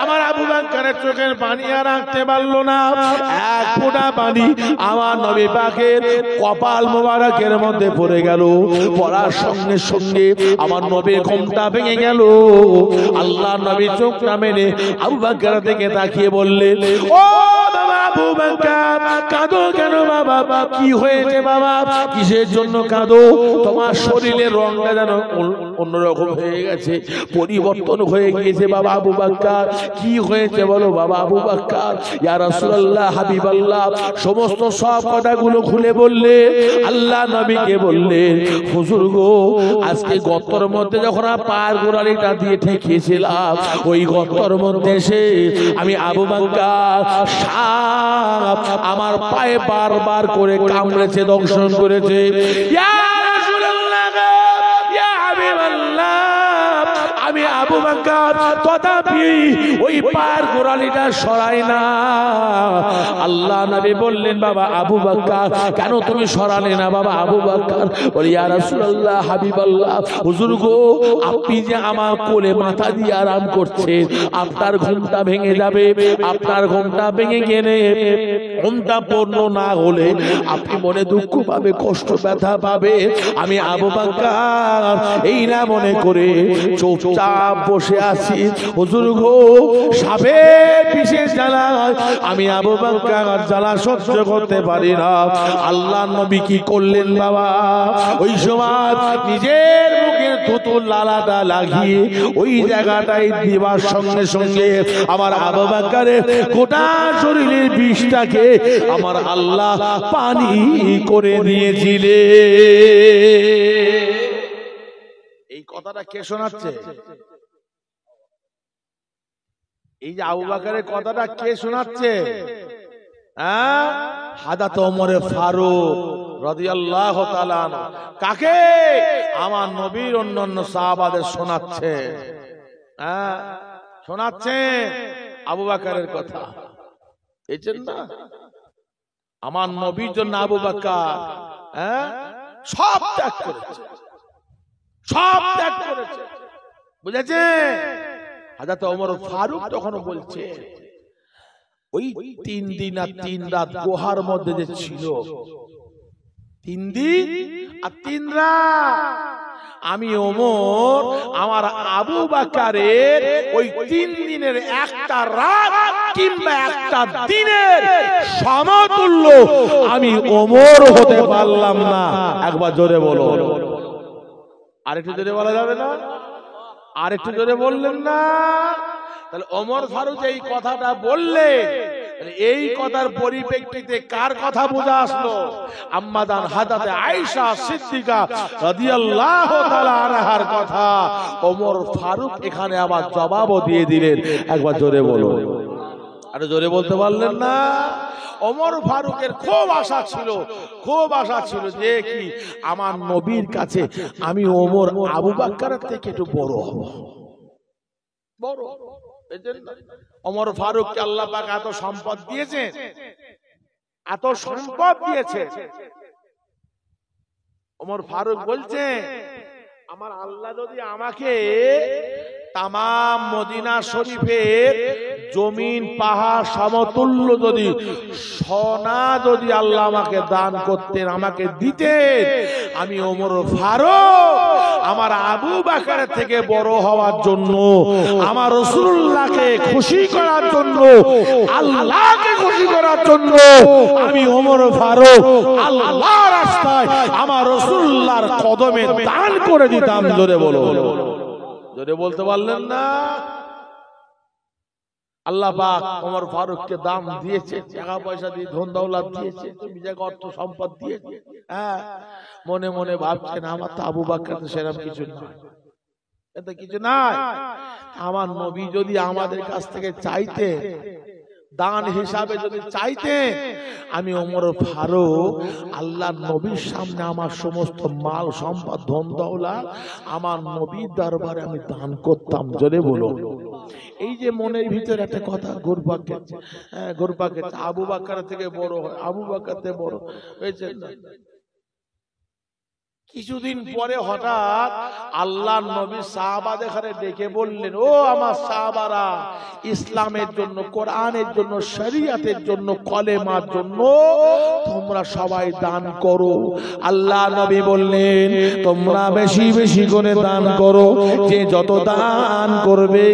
আমার আবু বকরের চোখের পানি আর রাখতে পারলো না, এক ফোঁটা পানি আমার নবী পাকের কপাল মোবারকের মধ্যে পড়ে গেল। পড়ার সঙ্গে সঙ্গে আমার নবীর ঘুমটা ভেঙে গেল। আল্লাহ নবী চোখটা মেলে আবু বকর থেকে তাকিয়ে বললেন, ও বাবা আবু বকর, কাঁদো কেন বাবা? কি হয়েছে বাবা? কিসের জন্য কাঁদো? তোমার শরীরের রংটা যেন অন্যরকম হয়ে গেছে, পরিবর্তন হয়ে গিয়েছে বাবা আবু বকর। কি হয়েছে বলো বাবা আবু বকর? ইয়া রাসূলুল্লাহ, হাবিবাল্লাহ সমস্ত সব কথাগুলো খুলে বললে। আল্লাহ নবীকে বললেন, হুজুর গো, আজকে গর্তের মধ্যে যখন পায়ের গোড়ালিটা দিয়ে ঠেকিয়েছিলাম, ওই গর্তের মধ্যে এসে আমি আবু বকর সাপ আমার পায়ে বারবার করে কামড়েছে, দংশন করেছে। ইয়া রাসূলুল্লাহ, ইয়া হাবিবাল্লাহ, আমি আবু বকর তথাপি ওই পায়ের গোড়ালিটা সরাই না। আল্লাহ নবী বললেন, বাবা আবু বকর, কেন তুমি সরালে না বাবা আবু বকর? বলি, ইয়া রাসূলুল্লাহ, হাবিবাল্লাহ, হুজুর গো, আপনি যে আমার কোলে মাথা দিয়ে আরাম করছেন, আপনার ঘুমটা ভেঙে যাবে। আপনার ঘুমটা ভেঙে গেলে, ঘুমটা পূর্ণ না হলে আপনি মনে দুঃখ পাবে, কষ্ট ব্যথা পাবে। আমি আবু বকর এই না মনে করে চুপচাপ বসে আছি। হুজুর গো, সাপের বিশেষ জ্বালা, আমি আবু বকর জ্বালা সহ্য করতে পারি না। আল্লাহ নবী কি করলেন বাবা? ওই সময় নিজের মুখের থুতু লালাটা লাগিয়ে ওই জায়গাটাই দিবার সঙ্গে সঙ্গে আমার আবু বকরের গোটা শরীরের বিষটাকে আমার আল্লাহ পানি করে দিয়েছিলেন। এই কথাটা কে শোনাচ্ছে? এই যে আবু বকরের কথাটা কে শোনাচ্ছে? হ্যাঁ, হযরত ওমর ফারুক রাদিয়াল্লাহু তাআলা আনহু। কাকে? আমার নবীর অন্যান্য সাহাবাদের শোনাচ্ছে। হ্যাঁ, শোনাচ্ছে আবু বকরের কথা। এই জন্য আমার নবীর জন্য আবু বকর সব ত্যাগ করেছে, সব ত্যাগ করেছে, বুঝেছে? হযরত ওমর ফারুক তখন বলছে, ওই 3 দিন আর 3 রাত গুহার মধ্যে যে ছিল, 3 দিন আর 3 রাত আমি ওমর আমার আবু বকরের ওই 3 দিনের একটা রাত কিংবা একটা দিনের সমতুল্য আমি ওমর হতে পারলাম না। একবার জোরে বলো। আরেকটু জোরে বলা যাবে না? আরেকটু জোরে বললেন না? তাহলে ওমর ফারুক এই কথাটা বললে, এই কথার পরিপ্রেক্ষিতে কার কথা বোঝা আসলো? আম্মা জান হযরত আয়েশা সিদ্দিকা রাদিয়াল্লাহু তাআলা আনহার কথা ওমর ফারুক এখানে আবার জবাবও দিয়ে দিলেন। একবার জোরে বলো। আরে জোরে বলতে পারলেন না? ওমর ফারুকের খুব আশা ছিল যে কি আমার নবীর কাছে আমি ওমর আবু বকরের থেকে একটু বড় হব, বড়। ওমর ফারুককে আল্লাহ পাক এত সম্পদ দিয়েছে, এত সম্পদ দিয়েছে। ওমর ফারুক বলছে আমার আল্লাহ যদি আমাকে তামাম মদিনা শরীফের জমিন পাহাড় সমতুল্য যদি সোনা যদি আল্লাহ আমাকে দান করতেন, আমাকে দিতেন, আমি ওমর ফারুক আমার আবু বকরের থেকে বড় হওয়ার জন্য, আমার রাসূলুল্লাহকে খুশি করার জন্য, আল্লাহকে খুশি করার জন্য আমি ওমর ফারুক আল্লাহর রাস্তায় আমার রাসূলুল্লাহর কদমে দান করে দিতাম। জোরে বলো, জোরে বলতে পারলেন না? আল্লাহ পাক ওমর ফারুককে দাম দিয়েছে, টাকা পয়সা দিয়ে, ধন দৌলত দিয়েছে, তুমি যে অর্থ সম্পদ দিয়েছে। হ্যাঁ, মনে মনে ভাবছেন আমার তো আবু বকর তো সেরকম কিছু নয়, এত কিছু নাই। আমার নবী যদি আমাদের কাছ থেকে চাইতে, দান হিসাবে যদি চাইতে, আমি ওমর ফারুক আল্লাহর নবীর সামনে আমার সমস্ত মাল সম্পদ ধন দৌলত আমার নবীর দরবারে আমি দান করতাম। জোরে বলো। এই যে মনের ভিতরে একটা কথা ঘুরপাক খেয়েছে, ঘুরপাক খেয়েছে, আবু বকর থেকে বড় হয়, আবু বকর থেকে বড় হয়েছে। কিছুদিন পরে হঠাৎ আল্লাহর নবী সাহাবাদের ঘরে ডেকে বললেন, ও আমার সাহাবারা, ইসলামের জন্য, কোরআনের জন্য, শরীয়তের জন্য, কলেমার জন্য তোমরা সবাই দান করো। আল্লাহ নবী বললেন, তোমরা বেশি বেশি করে দান করো, যে যত দান করবে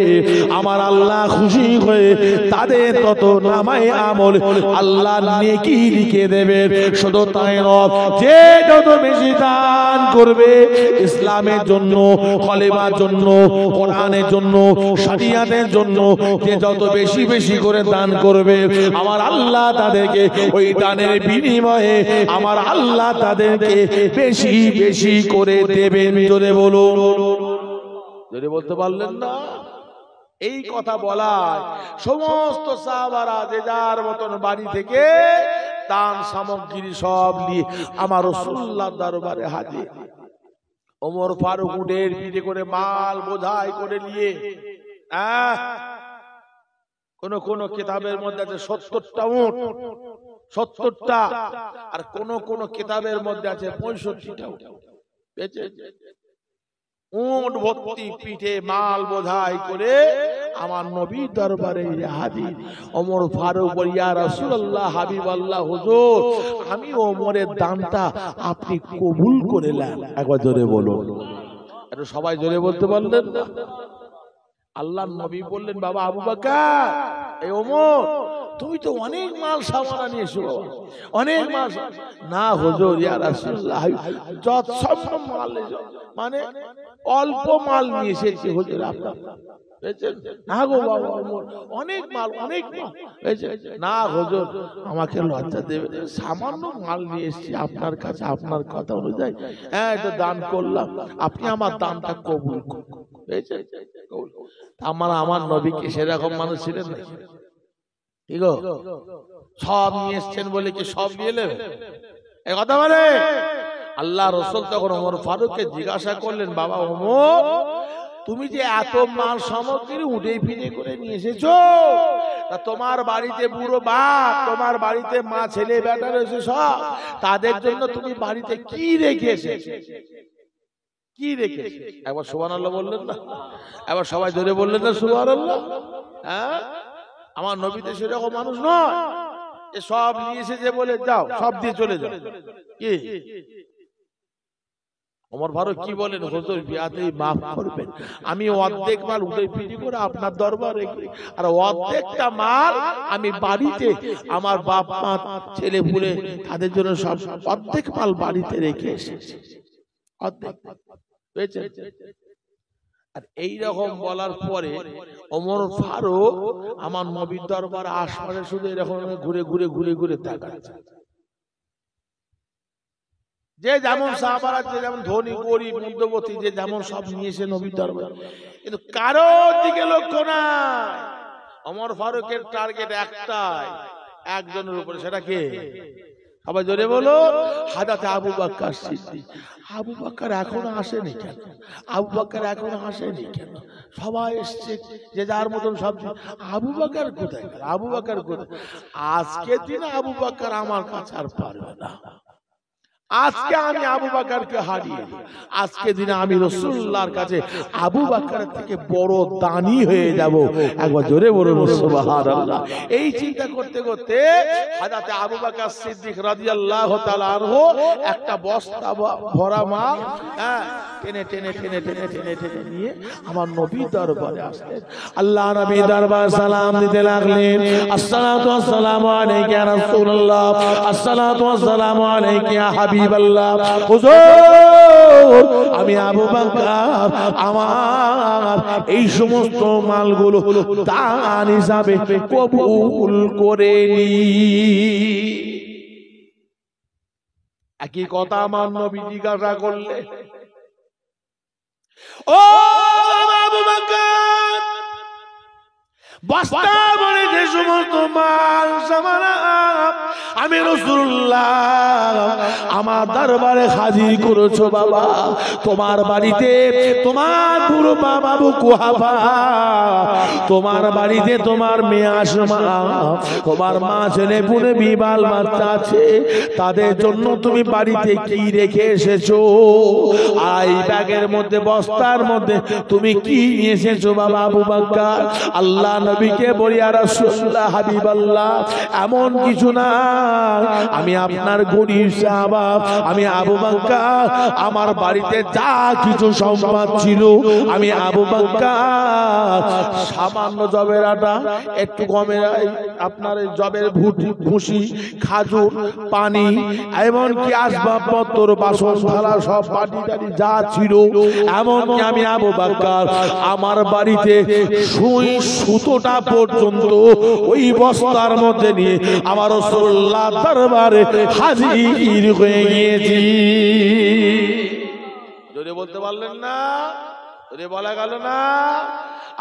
আমার আল্লাহ খুশি হয়ে তাদের তত নামায়ে আমল আল্লাহ নেকি লিখে দেবে। শুধু তাই নয়, যে যত বেশি দান করবে ইসলামের জন্য, কলেমার জন্য, কোরআনের জন্য, শরিয়াতের জন্য, যে যত বেশি বেশি করে দান করবে আমার আল্লাহ তাদেরকে ওই দানের বিনিময়ে আমার আল্লাহ তাদেরকে বেশি বেশি করে দেবেন। জোরে বলুন, জোরে বলতে পারলেন না? এই কথা বলায় সমস্ত সাহাবারা যে যার মতন বাড়ি থেকে দান সামগ্রী সব নিয়ে আমার রাসূলুল্লাহর দরবারে হাজির। ওমর ফারুক উটের পিঠে করে মাল বোঝাই করে নিয়ে, কোন কোন কিতাবের মধ্যে আছে 70টা উট, 70টা, আর কোন কোন কিতাবের মধ্যে আছে 65টা উট। উট ভর্তি পিঠে মাল বোঝাই করে আমার নবীর দরবারে হাজির। ওমর ফারুক বলে, ইয়া রাসূলুল্লাহ, হাবিবাল্লাহ, হুজুর, আমি ওমরের দানটা আপনি কবুল করে নেন। একবার জোরে বলুন, একটু সবাই জোরে বলতে পারলেন না? আল্লাহর নবী বললেন, বাবা আবু বকর, এই ওমর, তুমি তো অনেক মাল সামানা নিয়েছো, অনেক মাল। না হুজুর, ইয়া রাসূলুল্লাহ, যত সব মাল মানে অল্প মাল নিয়ে এসেছি হুজুর আপনার। না গো বাবা ওমর, অনেক মাল, অনেক মাল। না হুজুর, আমাকে লজ্জা দেবে, সামান্য মাল নিয়ে এসেছি আপনার কাছে, আপনার কথা অনুযায়ী এটা দান করলাম, আপনি আমার দানটা কবুল করুন। আমার নবী কি সেরকম মানুষ ছিলেন না? কি গো, সব নিয়ে এসছেন বলে কি সব নিয়ে নেবেন? এ কথা বলে আল্লাহ রাসূল তখন ওমর ফারুককে জিজ্ঞাসা করলেন, বাবা ওমর, তুমি যে এত মাল সামগ্রী উঠে ফিরে করে নিয়ে এসেছো, তা তোমার বাড়িতে বুড়ো বাপ, তোমার বাড়িতে মা, ছেলে, বেটা রয়েছে সব, তাদের জন্য তুমি বাড়িতে কি রেখে এসেছো? কি রেখে? একবার সুবহানাল্লাহ বললেন না? একবার সবাই জোরে বললেন না সুবহানাল্লাহ? হ্যাঁ, আমার নবী তো সেরকম মানুষ নয় যে সব নিয়ে এসেছে বলে যাও সব দিয়ে চলে যাও। কি ওমর ফারুক কি বলেন, হুজুর বিয়াতেই মাফ করবেন, আমি অর্ধেক মাল উঠে পিটি করে আপনার দরবারে, আর অর্ধেকটা মাল আমি বাড়িতে আমার বাপ মা, ছেলে পুলে তাদের জন্য সব অর্ধেক মাল বাড়িতে রেখে এসেছি। অর্ধেক। আর এই রকম বলার পরে ওমর ফারুক আমার নবীর দরবারে আশপাশে শুধু এরকম ঘুরে ঘুরে ঘুরে ঘুরে তাকাচ্ছে। যে যেমন সাহাবারা, যে যেমন ধনী গরিব মধ্যবর্তী, যে যেমন সব নিয়েছে নবীর দরবারে, কিন্তু কারো দিকে লক্ষ্য নাই। ওমর ফারুকের টার্গেট একটাই, একজনের উপরে, সেটা কে? সবাই জোরে বলো, হযরত আবু বকর সিদ্দিক। আবু বকর এখনো আসেনি কেন? আবু বকর এখনো আসেনি কেন? সবাই এসছে যে যার মতন সব। আবু বকর কোথায়? আবু বকর কোথায়? আজকে দিনে আবু বকর আমার কাছে আর পারবে না। আজকে আমি আবু বকরকে হারিয়ে, আজকে দিনে আমি রাসূলুল্লাহর কাছে আবু বকরের থেকে বড় দানি হয়ে যাব। একবার জোরে বলুন সুবহানাল্লাহ। এই চিন্তা করতে করতে হযরত আবু বকর সিদ্দিক রাদিয়াল্লাহু তাআলা আনহু একটা বস্তা ভরা মাল টেনে টেনে টেনে টেনে টেনে টেনে নিয়ে আমার নবী দরবারে আসলেন। আল্লাহ নবী দরবার সালাম দিতে লাগলেন, আসসালাতু ওয়াসসালামু আলাইকা ইয়া রাসূলুল্লাহ, আসসালাতু ওয়াসসালামু আলাইকা ইয়া হাবিবাল্লাহ। হুজুর, আমি আবু বকর আমার এই সমস্ত মালগুলো দান হিসাবে কবুল করে নি। একই কথা আমার নবী জিজ্ঞাসা করলেন, ও আবু বকর, বস্তা ভরে যে সমস্ত মাল সামানা আমি রাসূলুল্লাহ আমার দরবারে হাজির করেছো বাবা, তোমার বাড়িতে তোমার পুরো বাবা আবু কুহাফা, তোমার বাড়িতে তোমার মেয়ে আসমা, তোমার মা ছেলে পুনে বিবাল বাচ্চা আছে, তাদের জন্য তুমি বাড়িতে কি রেখে এসেছো? আর এই ব্যাগের মধ্যে, বস্তার মধ্যে তুমি কি নিয়ে এসেছো বাবা আবু বকর? আল্লাহ নবীকে বলি, ইয়া রাসূলুল্লাহ হাবিবাল্লাহ, এমন কিছু না, আমি আপনার গরীব সাহাবা, আমি আবু বকর আমার বাড়িতে যা কিছু সম্পদ ছিল, আমি আবু বকর সামান্য জবের আটা, একটু গমের আপনার জবের ভুসি, খাজুর, পানি, এমনকি আসবাবপত্র, বাসন থালা সব বাটি টাটি যা ছিল, এমনকি আমি আবু বকর আমার বাড়িতে সুই সুতোটা পর্যন্ত ওই বস্তার মধ্যে নিয়ে আমার রাসূলুল্লাহ দরবারে হাজির হয়ে গিয়েছি। যদি বলতে পারলেন না, যদি বলা গেল না,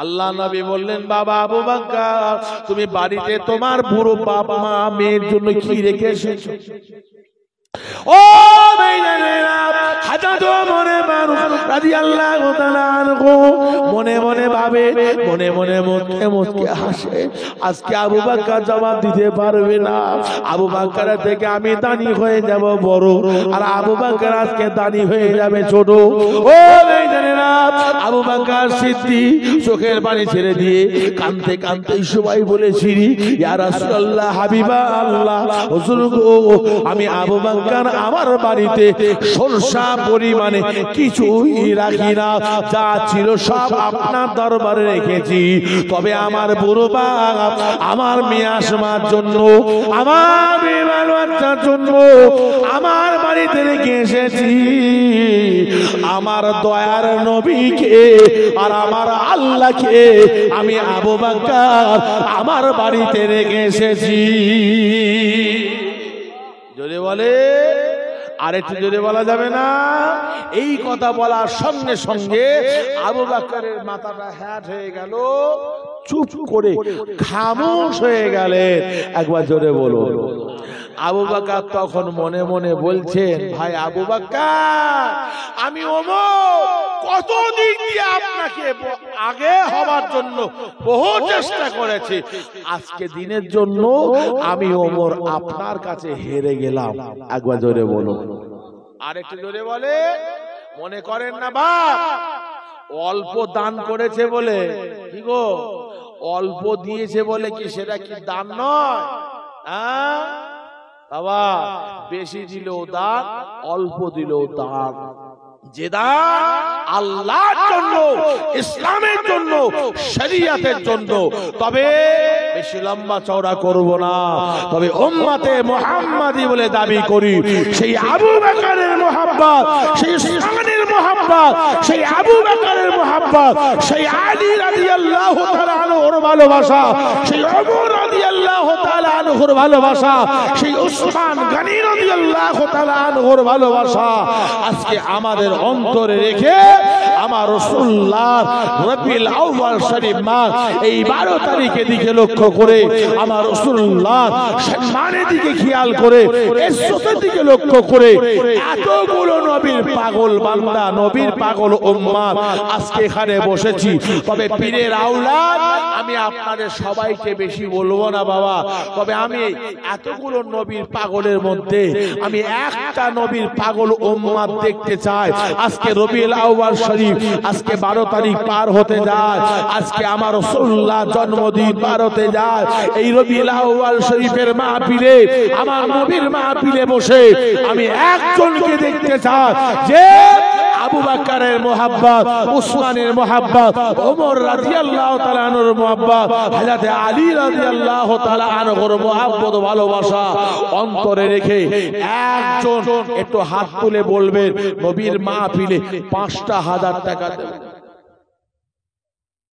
আল্লাহ নবী বললেন, বাবা আবু বকর, তুমি বাড়িতে তোমার বুড়ো বাবা মা মেয়ের জন্য কি রেখে এসেছো? ও মনে মনে ভাবে, মনে মনে মুখে মুখে হাসে। আজকে আবু বকর জবাব দিতে পারবে না, আবু বকর থেকে আমি দানি হয়ে যাব বড়, আর আবু বকর আজকে দানি হয়ে যাবে ছোট। ও আবু বকর সিদ্দিক চোখের পানি ছেড়ে দিয়ে কাঁদতে কাঁদতে সবাই বলেছি, ইয়া রাসূলুল্লাহ হাবিবা আল্লাহ, হুজুর গো, আমি আবু বকর আমার বাড়িতে সরষা পরিমাণে কিছুই রাখি না, যা ছিল সব আপনার দরবারে রেখেছি। তবে আমার বুড়ো বাবা, আমার মেয়ে আসমার জন্য, আমার বিমার বাচ্চার জন্য আমার বাড়িতে রেখে এসেছি আমার দয়ার নবীকে আর আমার আল্লাহকে। আমি আবু বকর আমার বাড়িতে রেখে এসেছি। যদি বলে, আর একটু জোরে বলা যাবে না? এই কথা বলার সঙ্গে সঙ্গে আবু বকরের মাথাটা হ্যাট হয়ে গেল, চুপ করে খামোশ হয়ে গেলেন। একবার জোরে বলো। আবু বকর তখন মনে মনে বলছেন, ভাই আবু বকর, আমি ওমর কতদিন দিয়ে আপনাকে আগে হবার জন্য বহু চেষ্টা করেছি, আজকে দিনের জন্য আমি ওমর আপনার কাছে হেরে গেলাম। একবার জোরে বলো। আর একটু জোরে বলে। মনে করেন না বাপ অল্প দান করেছে বলে, কি গো, অল্প দিয়েছে বলে কি সেটা কি দান নয়? হ্যাঁ বাবা, বেশি দিলেও দান, অল্প দিলেও দান। যে দান আল্লাহর জন্য, ইসলামের জন্য, শরীয়তের জন্য, তবে বেশি লম্বা চওড়া করব না, তবে উম্মতে মুহাম্মাদি বলে দাবি করি। সেই আবু বকরের মুহাব্বত, সেই উসমানের মুহাব্বত, সেই আবু বকরের মুহাব্বত, সেই আলী রাদিয়াল্লাহু তাআলা আনহুর ভালোবাসা, সেই ওমর রাদিয়াল্লাহু তাআলা আনহুর ভালোবাসা, সেই উসমান গনি রাদিয়াল্লাহু তাআলা আনহুর ভালোবাসা আজকে আমাদের অন্তরে রেখে আমার রাসূলুল্লাহ রবিউল আউয়াল শরীফ মাস এই 12 তারিখের দিকে লক্ষ্য করে আমার রাসূলুল্লাহ সম্মানের দিকে খেয়াল করে ইজ্জতের দিকে লক্ষ্য করে এতগুলো নবীর পাগল বান্দা, নবীর পাগল উম্মত আজকে এখানে বসেছি। তবে পীরের আওলাদ আমি আপনাদের সবাইকে বেশি বলবো না বাবা, তবে আমি এতগুলো নবীর পাগলের মধ্যে আমি একটা নবীর পাগল উম্মত দেখতে চাই। আজকে রবিউল আউয়াল শরীফ আজকে 12 তারিখ পার হতে যায়, আজকে আমার রাসূলুল্লাহ জন্মদিন পার হতে যায়। এই রবিউল আউয়াল শরীফের মাহফিলে আমার নবীর মাহফিলে বসে আমি একজনকে দেখতে চাই যে আবু বকরের মুহাব্বত, উসমানের মুহাব্বত, ওমর রাদিয়াল্লাহু তাআলা আনহুর মুহাব্বত, হযরত আলী রাদিয়াল্লাহু তাআলা আনহুর মুহাব্বত ভালোবাসা অন্তরে রেখে একজন একটু হাত তুলে বলবেন নবীর মাহফিলে 5,000 টাকা দেবেন।